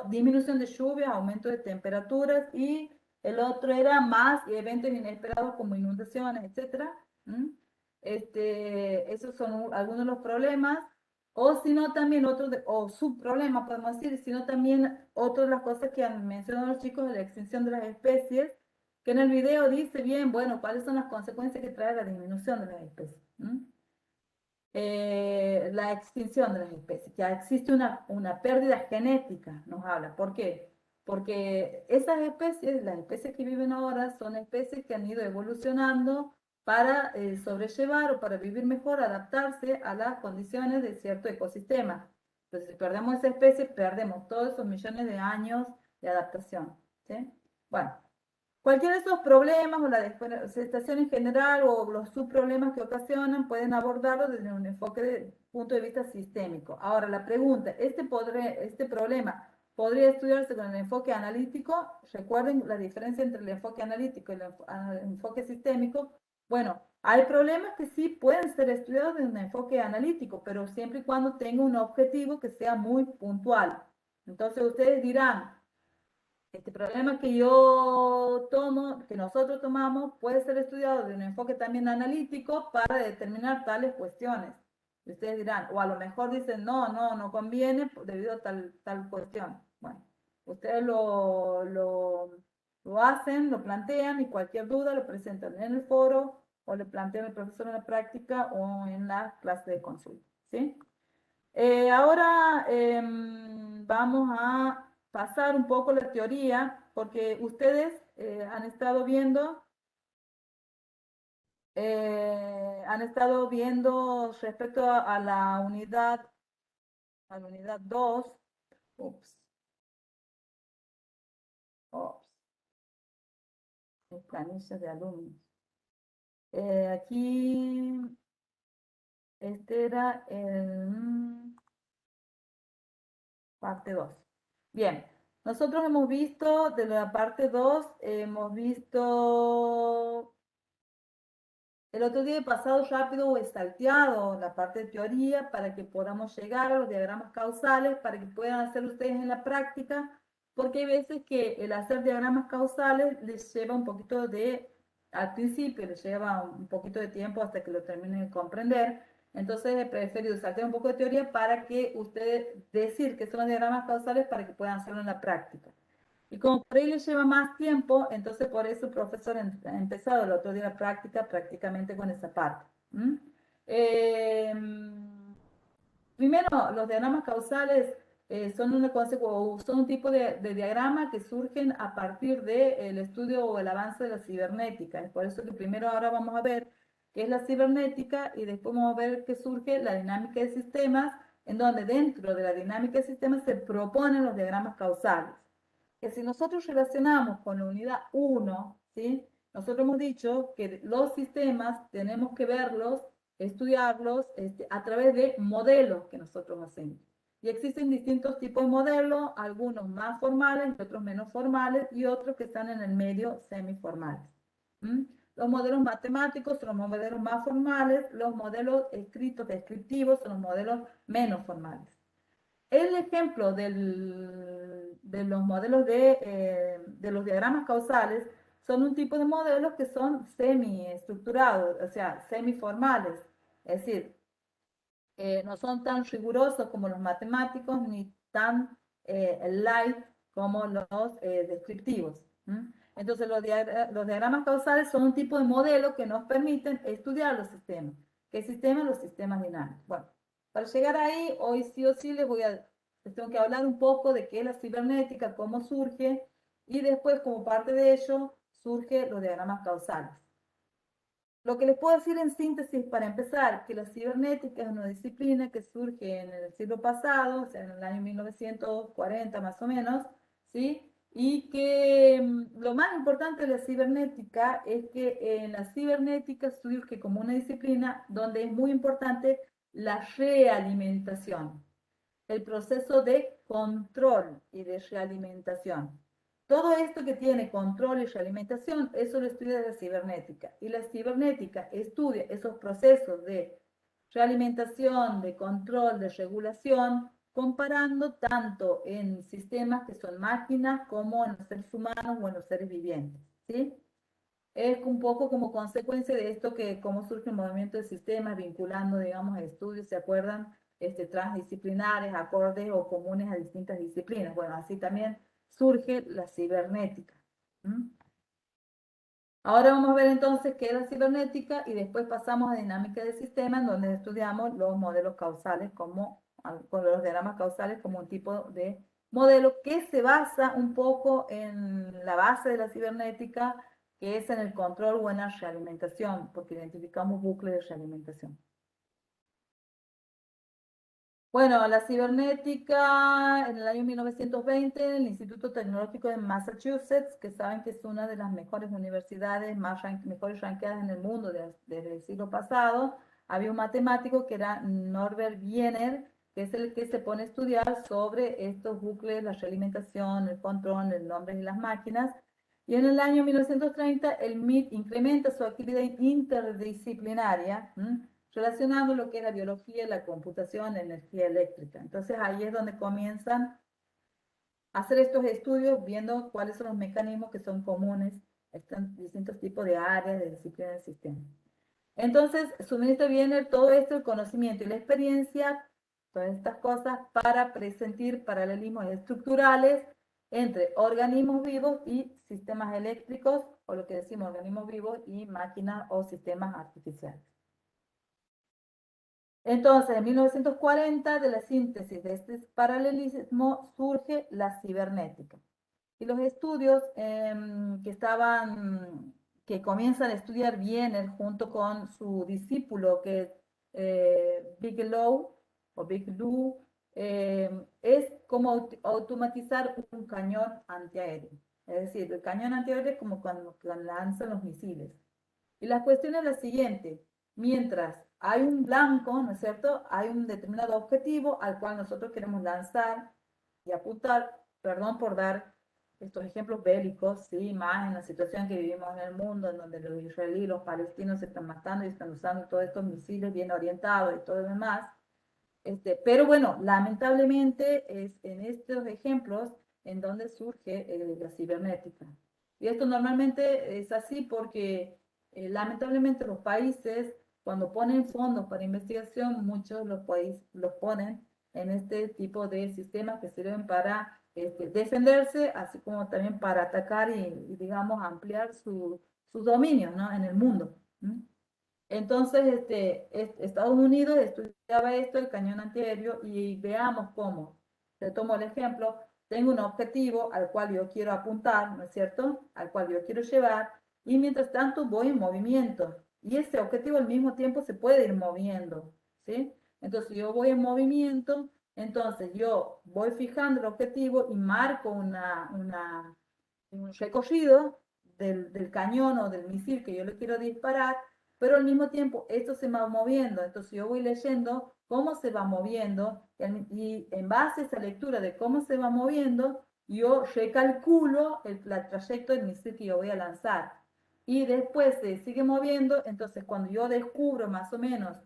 disminución de lluvias, aumento de temperaturas y el otro era más eventos inesperados como inundaciones, etcétera. Esos son algunos de los problemas. O si no, también otros, o subproblemas, podemos decir, sino también otras de las cosas que han mencionado los chicos de la extinción de las especies, que en el video dice bien, bueno, cuáles son las consecuencias que trae la disminución de las especies. La extinción de las especies, ya existe una pérdida genética, nos habla. ¿Por qué? Porque esas especies, las especies que viven ahora, son especies que han ido evolucionando para sobrellevar o para vivir mejor, adaptarse a las condiciones de cierto ecosistema. Entonces, si perdemos esa especie, perdemos todos esos millones de años de adaptación. ¿Sí? Bueno, cualquiera de esos problemas o la deforestación en general o los subproblemas que ocasionan pueden abordarlo desde un enfoque de punto de vista sistémico. Ahora, la pregunta, ¿este problema podría estudiarse con el enfoque analítico? Recuerden la diferencia entre el enfoque analítico y el enfoque sistémico. Bueno, hay problemas que sí pueden ser estudiados desde un enfoque analítico, pero siempre y cuando tenga un objetivo que sea muy puntual. Entonces ustedes dirán, este problema que yo tomo, que nosotros tomamos, puede ser estudiado de un enfoque también analítico para determinar tales cuestiones. Y ustedes dirán, o a lo mejor dicen, no conviene debido a tal cuestión. Bueno, ustedes lo hacen, lo plantean y cualquier duda lo presentan en el foro o le plantean al profesor en la práctica o en la clase de consulta. ¿Sí? Ahora vamos a pasar un poco la teoría, porque ustedes han estado viendo respecto a a la unidad 2, ups, planillas de alumnos. Aquí, este era el parte 2. Bien, nosotros hemos visto de la parte 2, hemos visto el otro día he pasado rápido o he salteado la parte de teoría para que podamos llegar a los diagramas causales, para que puedan hacer ustedes en la práctica, porque hay veces que el hacer diagramas causales les lleva un poquito al principio les lleva un poquito de tiempo hasta que lo terminen de comprender. Entonces he preferido saltar un poco de teoría para que ustedes decir que son los diagramas causales para que puedan hacerlo en la práctica. Y como por ahí les lleva más tiempo, entonces por eso el profesor ha empezado el otro día la práctica prácticamente con esa parte. Primero, los diagramas causales son, son un tipo de diagrama que surgen a partir del estudio o el avance de la cibernética. Es por eso que primero ahora vamos a ver qué es la cibernética y después vamos a ver qué surge la dinámica de sistemas, en donde dentro de la dinámica de sistemas se proponen los diagramas causales. Que si nosotros relacionamos con la unidad 1, ¿sí? Nosotros hemos dicho que los sistemas tenemos que verlos, estudiarlos a través de modelos que nosotros hacemos. Y existen distintos tipos de modelos, algunos más formales y otros menos formales, y otros que están en el medio semiformales. Los modelos matemáticos son los modelos más formales, los modelos escritos descriptivos son los modelos menos formales. El ejemplo de los modelos de los diagramas causales son un tipo de modelos que son semi-estructurados, o sea, semiformales. Es decir, no son tan rigurosos como los matemáticos ni tan light como los descriptivos. Entonces, los diagramas causales son un tipo de modelo que nos permiten estudiar los sistemas. ¿Qué sistemas? Los sistemas dinámicos. Bueno, para llegar ahí, hoy sí o sí les tengo que hablar un poco de qué es la cibernética, cómo surge, y después, como parte de ello, surgen los diagramas causales. Lo que les puedo decir en síntesis para empezar, que la cibernética es una disciplina que surge en el siglo pasado, o sea, en el año 1940 más o menos, ¿sí? Y que lo más importante de la cibernética es que en la cibernética surge como una disciplina donde es muy importante la realimentación, el proceso de control y de realimentación. Todo esto que tiene control y realimentación, eso lo estudia la cibernética. Y la cibernética estudia esos procesos de realimentación, de control, de regulación, comparando tanto en sistemas que son máquinas como en los seres humanos o en los seres vivientes. ¿Sí? Es un poco como consecuencia de esto que cómo surge el movimiento de sistemas vinculando, digamos, estudios, ¿se acuerdan? Transdisciplinares, acordes o comunes a distintas disciplinas. Bueno, así también surge la cibernética. Ahora vamos a ver entonces qué es la cibernética y después pasamos a dinámica de sistemas, donde estudiamos los modelos causales con los diagramas causales como un tipo de modelo que se basa un poco en la base de la cibernética, que es en el control o en la realimentación, porque identificamos bucles de realimentación. Bueno, la cibernética en el año 1920, el Instituto Tecnológico de Massachusetts, que saben que es una de las mejores universidades, mejores ranqueadas en el mundo desde el siglo pasado, había un matemático que era Norbert Wiener, que es el que se pone a estudiar sobre estos bucles, la realimentación, el control, el nombre de las máquinas. Y en el año 1930, el MIT incrementa su actividad interdisciplinaria, relacionando lo que es la biología, la computación, la energía eléctrica. Entonces ahí es donde comienzan a hacer estos estudios, viendo cuáles son los mecanismos que son comunes a estos distintos tipos de áreas de disciplina del sistema. Entonces, suministra Wiener todo esto, el conocimiento y la experiencia, todas estas cosas, para presentir paralelismos estructurales entre organismos vivos y sistemas eléctricos, o lo que decimos organismos vivos y máquinas o sistemas artificiales. Entonces, en 1940, de la síntesis de este paralelismo, surge la cibernética. Y los estudios que comienzan a estudiar Wiener junto con su discípulo, que es Bigelow, o Bigelow, es como automatizar un cañón antiaéreo. Es decir, el cañón antiaéreo es como cuando lanzan los misiles. Y la cuestión es la siguiente: mientras hay un blanco, ¿no es cierto? Hay un determinado objetivo al cual nosotros queremos lanzar y apuntar, perdón por dar estos ejemplos bélicos, ¿sí? Más en la situación que vivimos en el mundo, en donde los israelíes y los palestinos se están matando y están usando todos estos misiles bien orientados y todo lo demás. Pero bueno, lamentablemente es en estos ejemplos en donde surge la cibernética. Y esto normalmente es así porque lamentablemente los países cuando ponen fondos para investigación, muchos los ponen en este tipo de sistemas que sirven para defenderse, así como también para atacar y digamos, ampliar sus dominios, ¿no? En el mundo. Entonces, Estados Unidos estudiaba esto, el cañón antiaéreo, y veamos cómo. Te tomo el ejemplo, tengo un objetivo al cual yo quiero apuntar, ¿no es cierto? Al cual yo quiero llevar, y mientras tanto voy en movimiento. Y ese objetivo al mismo tiempo se puede ir moviendo, ¿sí? Entonces yo voy en movimiento, entonces yo voy fijando el objetivo y marco un recorrido del cañón o del misil que yo le quiero disparar, pero al mismo tiempo esto se va moviendo, entonces yo voy leyendo cómo se va moviendo y en base a esa lectura de cómo se va moviendo, yo recalculo el trayecto del misil que yo voy a lanzar. Y después se sigue moviendo, entonces cuando yo descubro más o menos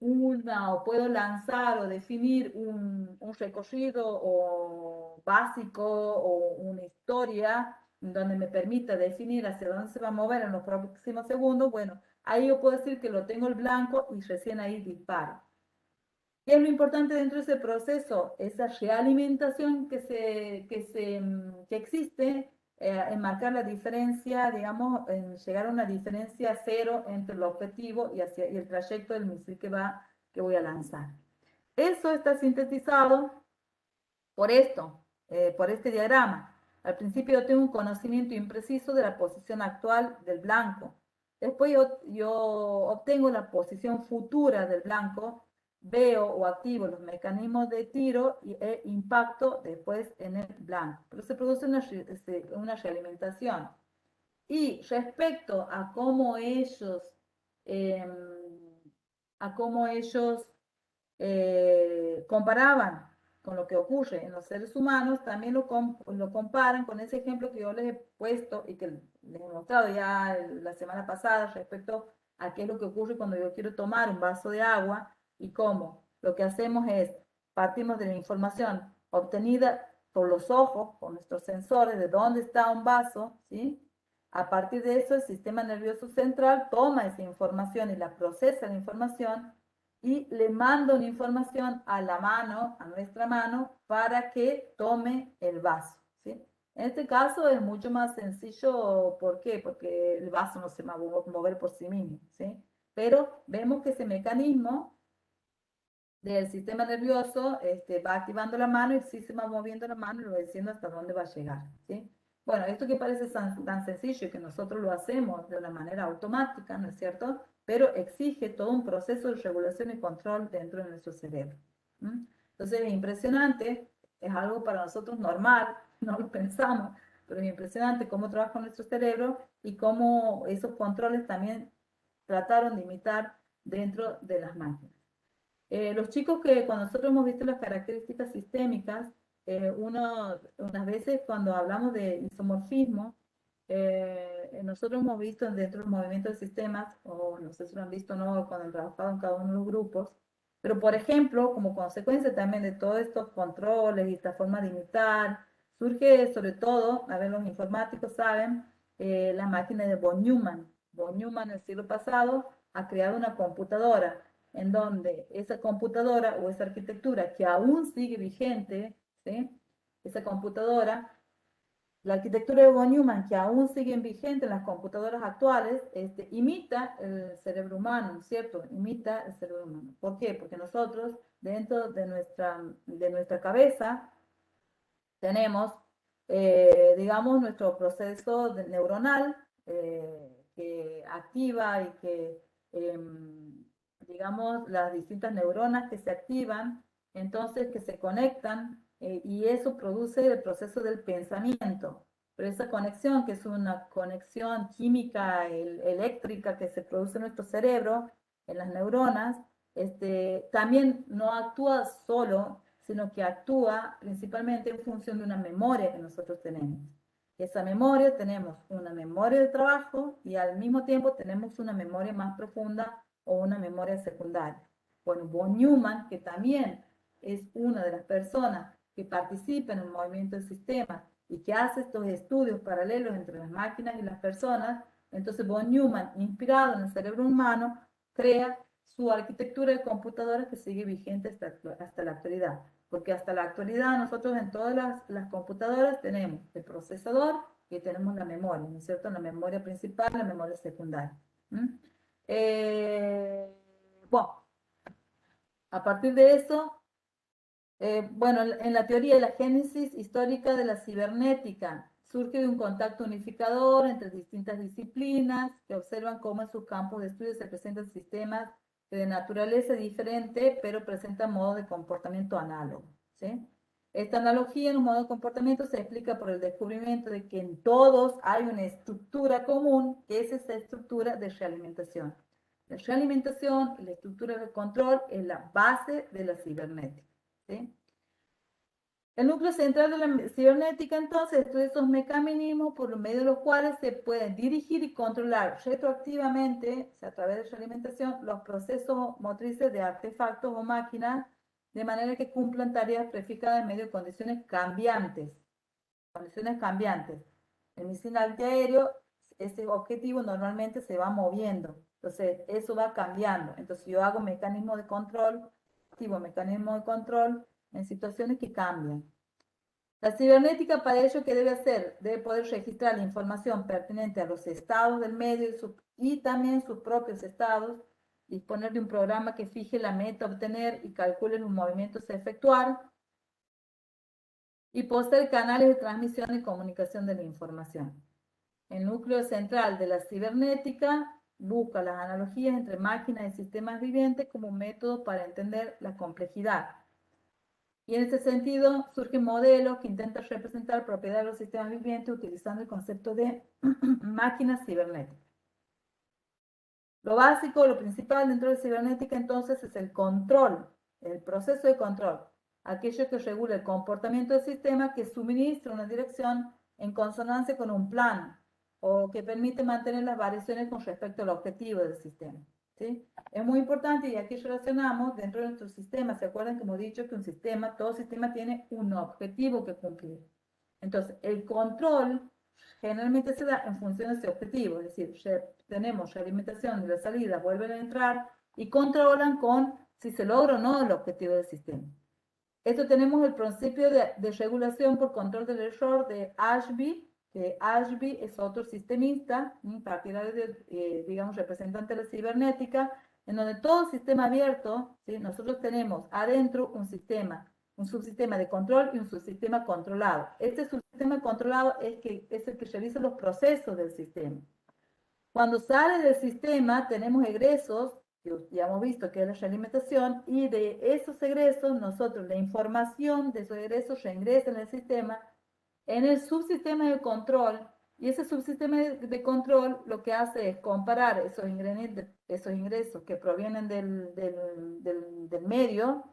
o puedo lanzar o definir un recorrido o básico o una historia donde me permita definir hacia dónde se va a mover en los próximos segundos, bueno, ahí yo puedo decir que lo tengo el blanco y recién ahí disparo. ¿Qué es lo importante dentro de ese proceso? Esa realimentación que existe, en marcar la diferencia, digamos, en llegar a una diferencia cero entre el objetivo y el trayecto del misil que voy a lanzar. Eso está sintetizado por por este diagrama. Al principio yo tengo un conocimiento impreciso de la posición actual del blanco. Después yo obtengo la posición futura del blanco, veo o activo los mecanismos de tiro e impacto después en el blanco. Pero se produce una realimentación. Y respecto a cómo ellos, eh, comparaban con lo que ocurre en los seres humanos, también lo comparan con ese ejemplo que yo les he puesto y que les he mostrado ya la semana pasada respecto a qué es lo que ocurre cuando yo quiero tomar un vaso de agua y cómo. Lo que hacemos es, partimos de la información obtenida por los ojos, con nuestros sensores, de dónde está un vaso, ¿sí? A partir de eso, el sistema nervioso central toma esa información y la procesa la información y le manda una información a la mano, a nuestra mano, para que tome el vaso, ¿sí? En este caso es mucho más sencillo, ¿por qué? Porque el vaso no se va a mover por sí mismo, ¿sí? Pero vemos que ese mecanismo del sistema nervioso va activando la mano y sí se va moviendo la mano y lo va diciendo hasta dónde va a llegar, ¿sí? Bueno, esto que parece tan sencillo y que nosotros lo hacemos de una manera automática, ¿no es cierto? Pero exige todo un proceso de regulación y control dentro de nuestro cerebro. Entonces es impresionante, es algo para nosotros normal, no lo pensamos, pero es impresionante cómo trabaja nuestro cerebro y cómo esos controles también trataron de imitar dentro de las máquinas. Los chicos que cuando nosotros hemos visto las características sistémicas, unas veces cuando hablamos de isomorfismo, nosotros hemos visto dentro del movimiento de sistemas, o no sé si lo han visto o no, cuando han trabajado en cada uno de los grupos, pero por ejemplo, como consecuencia también de todos estos controles y esta forma de imitar, surge sobre todo, a ver, los informáticos saben, la máquina de von Neumann. Von Neumann en el siglo pasado ha creado una computadora en donde esa computadora o esa arquitectura que aún sigue vigente, ¿sí? Esa computadora, la arquitectura de von Neumann que aún sigue vigente en las computadoras actuales, imita el cerebro humano, ¿cierto? Imita el cerebro humano. ¿Por qué? Porque nosotros dentro de nuestra cabeza tenemos, digamos, nuestro proceso neuronal que activa y que digamos, las distintas neuronas que se activan, entonces que se conectan y eso produce el proceso del pensamiento. Pero esa conexión, que es una conexión química, eléctrica que se produce en nuestro cerebro, en las neuronas, también no actúa solo, sino que actúa principalmente en función de una memoria que nosotros tenemos. Esa memoria, tenemos una memoria de trabajo y al mismo tiempo tenemos una memoria más profunda o una memoria secundaria. Bueno, von Neumann, que también es una de las personas que participa en el movimiento del sistema y que hace estos estudios paralelos entre las máquinas y las personas, entonces von Neumann, inspirado en el cerebro humano, crea su arquitectura de computadoras que sigue vigente hasta la actualidad. Porque hasta la actualidad nosotros en todas las computadoras tenemos el procesador y tenemos la memoria, ¿no es cierto? La memoria principal, la memoria secundaria. Bueno, a partir de eso, bueno, en la teoría de la génesis histórica de la cibernética, surge de un contacto unificador entre distintas disciplinas que observan cómo en sus campos de estudio se presentan sistemas de naturaleza diferente, pero presentan modos de comportamiento análogo, ¿sí? Esta analogía en un modo de comportamiento se explica por el descubrimiento de que en todos hay una estructura común, que es esa estructura de realimentación. La realimentación, la estructura de control, es la base de la cibernética, ¿sí? El núcleo central de la cibernética, entonces, estudia esos mecanismos por medio de los cuales se pueden dirigir y controlar retroactivamente, o sea, a través de realimentación, los procesos motrices de artefactos o máquinas, de manera que cumplan tareas prefijadas en medio de condiciones cambiantes. El misil antiaéreo, ese objetivo normalmente se va moviendo, entonces eso va cambiando. Entonces yo hago mecanismo de control, activo mecanismo de control en situaciones que cambian. La cibernética para ello, ¿qué debe hacer? Debe poder registrar la información pertinente a los estados del medio y también sus propios estados, disponer de un programa que fije la meta a obtener y calcule los movimientos a efectuar, y poseer canales de transmisión y comunicación de la información. El núcleo central de la cibernética busca las analogías entre máquinas y sistemas vivientes como un método para entender la complejidad. Y en este sentido surgen modelos que intentan representar propiedades de los sistemas vivientes utilizando el concepto de máquinas cibernéticas. Lo básico, lo principal dentro de la cibernética entonces es el control, el proceso de control, aquello que regula el comportamiento del sistema, que suministra una dirección en consonancia con un plan o que permite mantener las variaciones con respecto al objetivo del sistema, ¿sí? Es muy importante y aquí relacionamos dentro de nuestro sistema. ¿Se acuerdan que hemos dicho que un sistema, todo sistema tiene un objetivo que cumplir? Entonces, el control generalmente se da en función de ese objetivo, es decir, tenemos realimentación y la salida vuelven a entrar y controlan con si se logra o no el objetivo del sistema. Esto tenemos el principio de regulación por control del error de Ashby, que Ashby es otro sistemista, partidario de, digamos, representante de la cibernética, en donde todo sistema abierto, ¿sí? Nosotros tenemos adentro un subsistema de control y un subsistema controlado. Este subsistema controlado es el que realiza los procesos del sistema. Cuando sale del sistema tenemos egresos, que ya hemos visto que es la realimentación, y de esos egresos nosotros la información de esos egresos reingresa en el sistema, en el subsistema de control, y ese subsistema de control lo que hace es comparar esos ingresos que provienen del medio,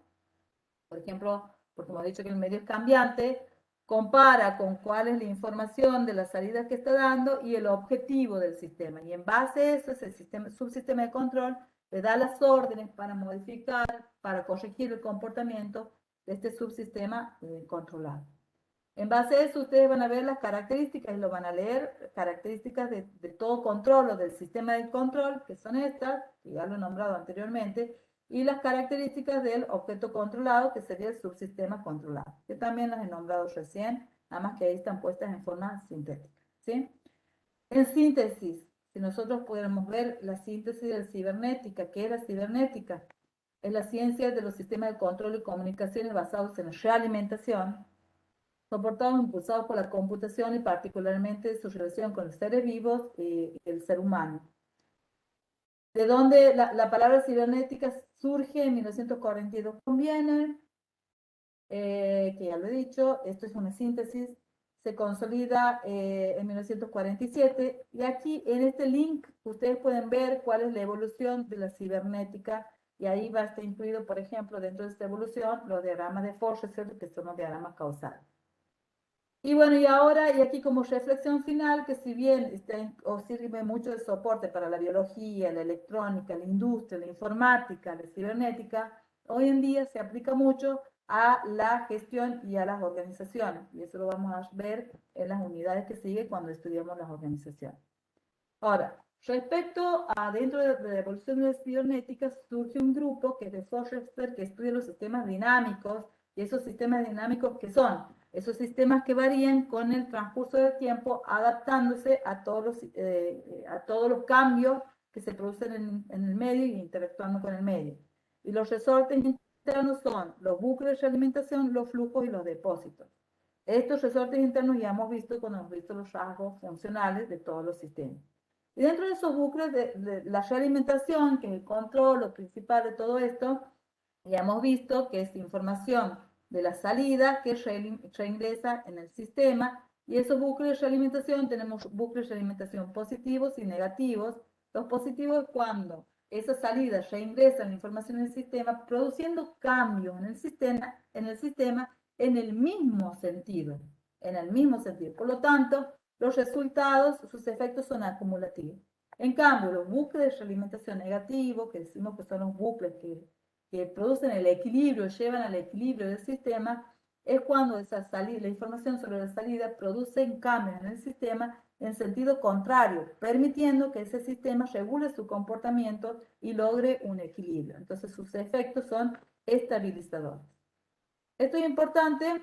por ejemplo, porque hemos dicho que el medio es cambiante, compara con cuál es la información de la salida que está dando y el objetivo del sistema. Y en base a eso, ese subsistema de control le da las órdenes para modificar, para corregir el comportamiento de este subsistema controlado. En base a eso, ustedes van a ver las características y lo van a leer, características de todo control o del sistema de control, que son estas, que ya lo he nombrado anteriormente, y las características del objeto controlado, que sería el subsistema controlado, que también las he nombrado recién, nada más que ahí están puestas en forma sintética, ¿sí? En síntesis, si nosotros pudiéramos ver la síntesis de la cibernética, ¿qué es la cibernética? Es la ciencia de los sistemas de control y comunicaciones basados en realimentación, soportados e impulsados por la computación y particularmente su relación con los seres vivos y el ser humano. De donde la palabra cibernética surge en 1942 con Wiener, que ya lo he dicho, esto es una síntesis, se consolida en 1947, y aquí en este link ustedes pueden ver cuál es la evolución de la cibernética, y ahí va a estar incluido, por ejemplo, dentro de esta evolución, los diagramas de Forrester, que son los diagramas causales. Y bueno, y ahora, y aquí como reflexión final, que si bien os sirve mucho de soporte para la biología, la electrónica, la industria, la informática, la cibernética, hoy en día se aplica mucho a la gestión y a las organizaciones. Y eso lo vamos a ver en las unidades que siguen cuando estudiamos las organizaciones. Ahora, Respecto a dentro de la evolución de las cibernéticas, surge un grupo que es de Forrester, que estudia los sistemas dinámicos, y esos sistemas dinámicos que son esos sistemas que varían con el transcurso del tiempo, adaptándose a todos los cambios que se producen en el medio y interactuando con el medio. Y los resortes internos son los bucles de realimentación, los flujos y los depósitos. Estos resortes internos ya hemos visto cuando hemos visto los rasgos funcionales de todos los sistemas. Y dentro de esos bucles de la realimentación, que es el control, lo principal de todo esto, ya hemos visto que es información de la salida que reingresa en el sistema, y esos bucles de realimentación, tenemos bucles de realimentación positivos y negativos. Los positivos es cuando esa salida reingresa la información en el sistema, produciendo cambios en el sistema en el mismo sentido, Por lo tanto, los resultados, sus efectos son acumulativos. En cambio, los bucles de realimentación negativos, que decimos que son los bucles que producen el equilibrio, llevan al equilibrio del sistema, es cuando esa salida, la información sobre la salida produce un cambio en el sistema en sentido contrario, permitiendo que ese sistema regule su comportamiento y logre un equilibrio. Entonces, sus efectos son estabilizadores. Esto es importante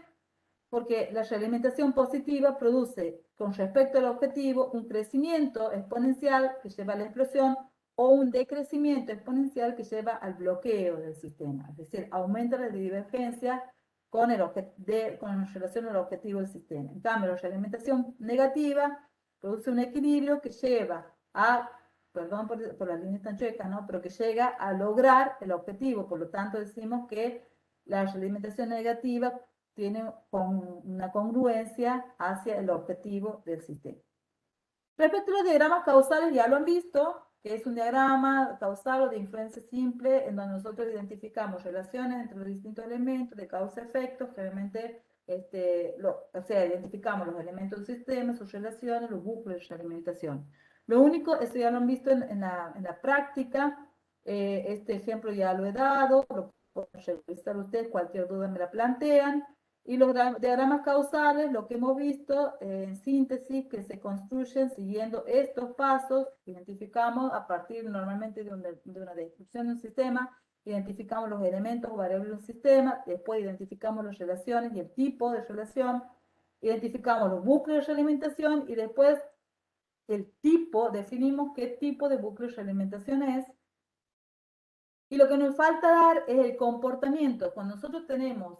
porque la realimentación positiva produce, con respecto al objetivo, un crecimiento exponencial que lleva a la explosión o un decrecimiento exponencial que lleva al bloqueo del sistema. Es decir, aumenta la divergencia con relación al objetivo del sistema. En cambio, la realimentación negativa produce un equilibrio que lleva a, perdón por las líneas tan chuecas, ¿no? Pero que llega a lograr el objetivo. Por lo tanto, decimos que la realimentación negativa tiene una congruencia hacia el objetivo del sistema. Respecto a los diagramas causales, ya lo han visto, que es un diagrama causal o de influencia simple, en donde nosotros identificamos relaciones entre los distintos elementos de causa-efecto, que obviamente, identificamos los elementos del sistema, sus relaciones, los bucles de alimentación. Lo único, esto ya lo han visto en la práctica, este ejemplo ya lo he dado, lo pueden revisar ustedes, cualquier duda me la plantean. Y los diagramas causales, lo que hemos visto en síntesis, que se construyen siguiendo estos pasos, identificamos a partir normalmente de una descripción de un sistema, identificamos los elementos o variables de un sistema, después identificamos las relaciones y el tipo de relación, identificamos los bucles de realimentación y después el tipo, definimos qué tipo de bucle de realimentación es. Y lo que nos falta dar es el comportamiento. Cuando nosotros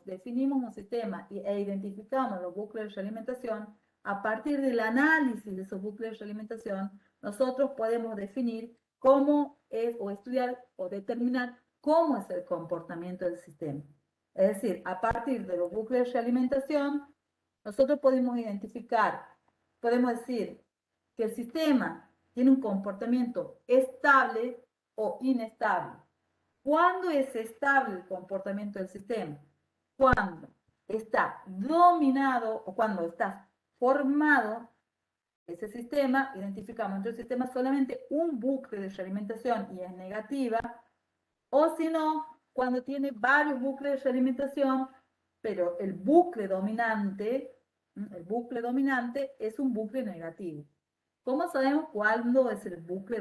definimos un sistema e identificamos los bucles de realimentación, a partir del análisis de esos bucles de realimentación, nosotros podemos definir cómo es, o estudiar, o determinar cómo es el comportamiento del sistema. Es decir, a partir de los bucles de realimentación, nosotros podemos decir que el sistema tiene un comportamiento estable o inestable. ¿Cuándo es estable el comportamiento del sistema? Cuando está dominado o cuando está formado ese sistema, identificamos entre el sistema solamente un bucle de realimentación y es negativa, o si no, cuando tiene varios bucles de realimentación, pero el bucle dominante es un bucle negativo. ¿Cómo sabemos cuál es el bucle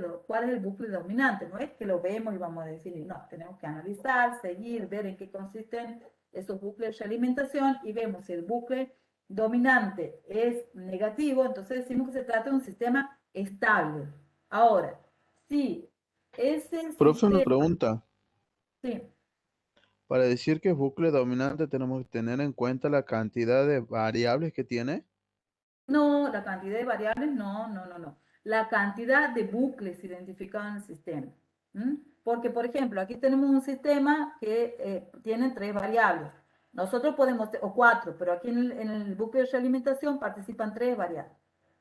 dominante? No es que lo vemos y vamos a definir, no, tenemos que analizar, seguir, ver en qué consisten esos bucles de alimentación y vemos si el bucle dominante es negativo, entonces decimos que se trata de un sistema estable. Ahora, si ese Profe, una sistema... pregunta. Sí. Para decir que es bucle dominante tenemos que tener en cuenta la cantidad de variables que tiene. No, la cantidad de variables, no. La cantidad de bucles identificados en el sistema. Porque, por ejemplo, aquí tenemos un sistema que tiene 3 variables. Nosotros podemos, o 4, pero aquí en el bucle de realimentación participan 3 variables.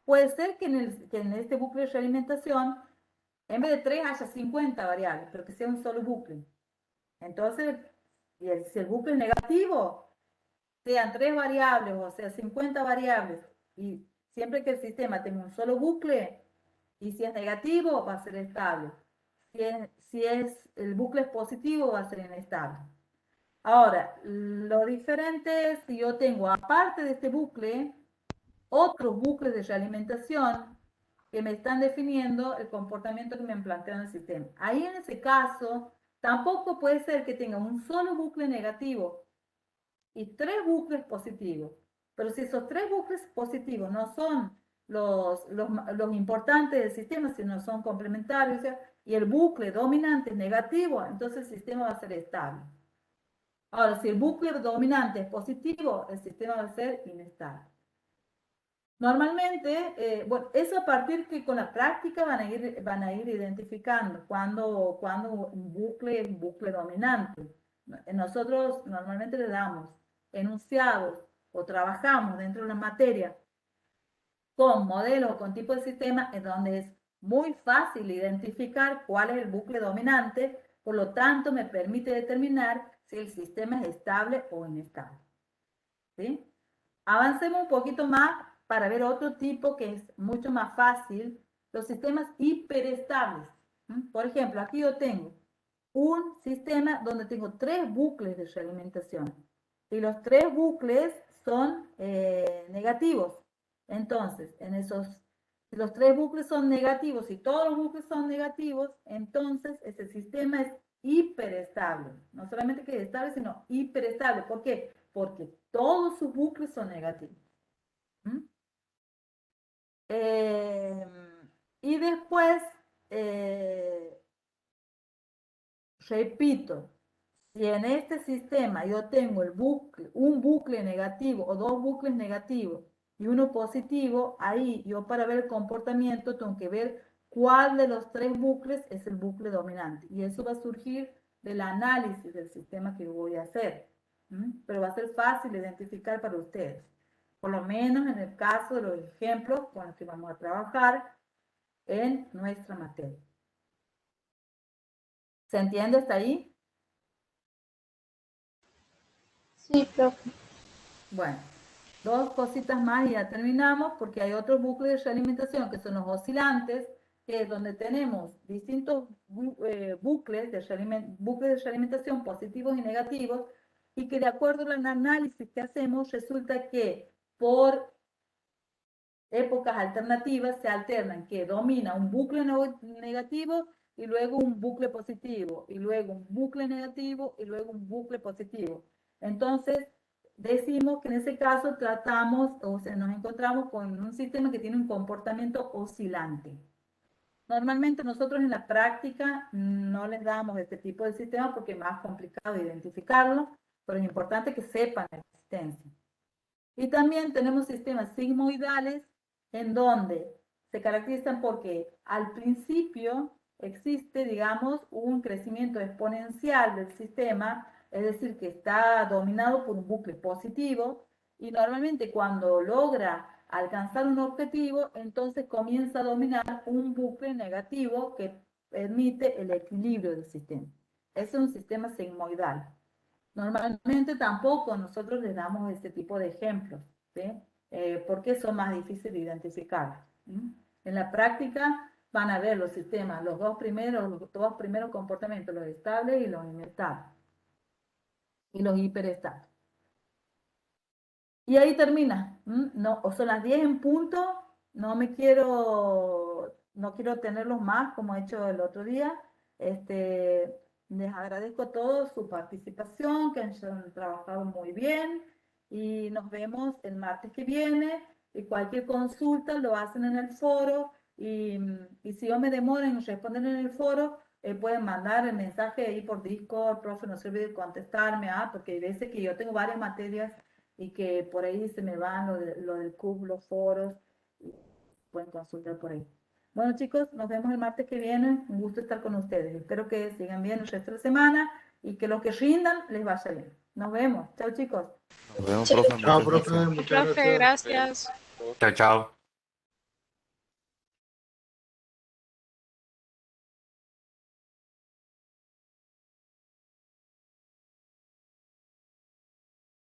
Puede ser que en este bucle de realimentación, en vez de 3 haya 50 variables, pero que sea un solo bucle. Entonces, si el bucle es negativo, sean 3 variables o sea 50 variables, y siempre que el sistema tenga un solo bucle, y si es negativo va a ser estable. Si el bucle es positivo va a ser inestable. Ahora, lo diferente es si yo tengo, aparte de este bucle, otros bucles de realimentación que me están definiendo el comportamiento que me han planteado en el sistema. Ahí en ese caso, tampoco puede ser que tenga un solo bucle negativo y 3 bucles positivos. Pero si esos 3 bucles positivos no son los importantes del sistema, sino son complementarios, o sea, y el bucle dominante es negativo, entonces el sistema va a ser estable. Ahora, si el bucle dominante es positivo, el sistema va a ser inestable. Normalmente, bueno, eso a partir que con la práctica van a ir identificando cuando un bucle es un bucle dominante. Nosotros normalmente le damos enunciados o trabajamos dentro de la materia con modelos o con tipo de sistema en donde es muy fácil identificar cuál es el bucle dominante, por lo tanto me permite determinar si el sistema es estable o inestable. ¿Sí? Avancemos un poquito más para ver otro tipo que es mucho más fácil, los sistemas hiperestables. Por ejemplo, aquí yo tengo un sistema donde tengo 3 bucles de realimentación y los 3 bucles son negativos. Entonces, si los 3 bucles son negativos y todos los bucles son negativos, entonces ese sistema es hiperestable. No solamente que es estable, sino hiperestable. ¿Por qué? Porque todos sus bucles son negativos. Y después, repito, si en este sistema yo tengo un bucle negativo o 2 bucles negativos y uno positivo, ahí yo para ver el comportamiento tengo que ver cuál de los 3 bucles es el bucle dominante. Y eso va a surgir del análisis del sistema que voy a hacer. Pero va a ser fácil identificar para ustedes. Por lo menos en el caso de los ejemplos con los que vamos a trabajar en nuestra materia. ¿Se entiende hasta ahí? Sí, profe. Bueno, 2 cositas más y ya terminamos, porque hay otros bucles de realimentación que son los oscilantes, que es donde tenemos distintos bucles de realimentación positivos y negativos, y que de acuerdo al análisis que hacemos, resulta que por épocas alternativas se alternan, que domina un bucle negativo y luego un bucle positivo, y luego un bucle negativo y luego un bucle positivo. Entonces, decimos que en ese caso tratamos, o sea, nos encontramos con un sistema que tiene un comportamiento oscilante. Normalmente nosotros en la práctica no les damos este tipo de sistema porque es más complicado identificarlo, pero es importante que sepan la existencia. Y también tenemos sistemas sigmoidales en donde se caracterizan porque al principio existe, digamos, un crecimiento exponencial del sistema, es decir, que está dominado por un bucle positivo, y normalmente cuando logra alcanzar un objetivo, entonces comienza a dominar un bucle negativo que permite el equilibrio del sistema. Ese es un sistema sigmoidal. Normalmente tampoco nosotros les damos este tipo de ejemplos, ¿sí? Porque son más difíciles de identificar. En la práctica van a ver los sistemas, los dos primeros comportamientos, los estables y los inestables, y los hiperestables. Y ahí termina. No, o son las 10 en punto, no quiero tenerlos más como he hecho el otro día. Les agradezco a todos su participación, que han trabajado muy bien, y nos vemos el martes que viene, y cualquier consulta lo hacen en el foro, y si yo me demoro en responder en el foro, pueden mandar el mensaje ahí por Discord, profe, no se olvide contestarme, porque hay veces que yo tengo varias materias y que por ahí se me van lo del CUB, los foros, y pueden consultar por ahí. Bueno, chicos, nos vemos el martes que viene. Un gusto estar con ustedes. Espero que sigan bien el resto de la semana y que los que rindan les vaya bien. Nos vemos. Chao, chicos. Nos vemos, profe. Chao, Muchas profe. gracias. Muchas Profe, gracias. gracias. Chao, chao.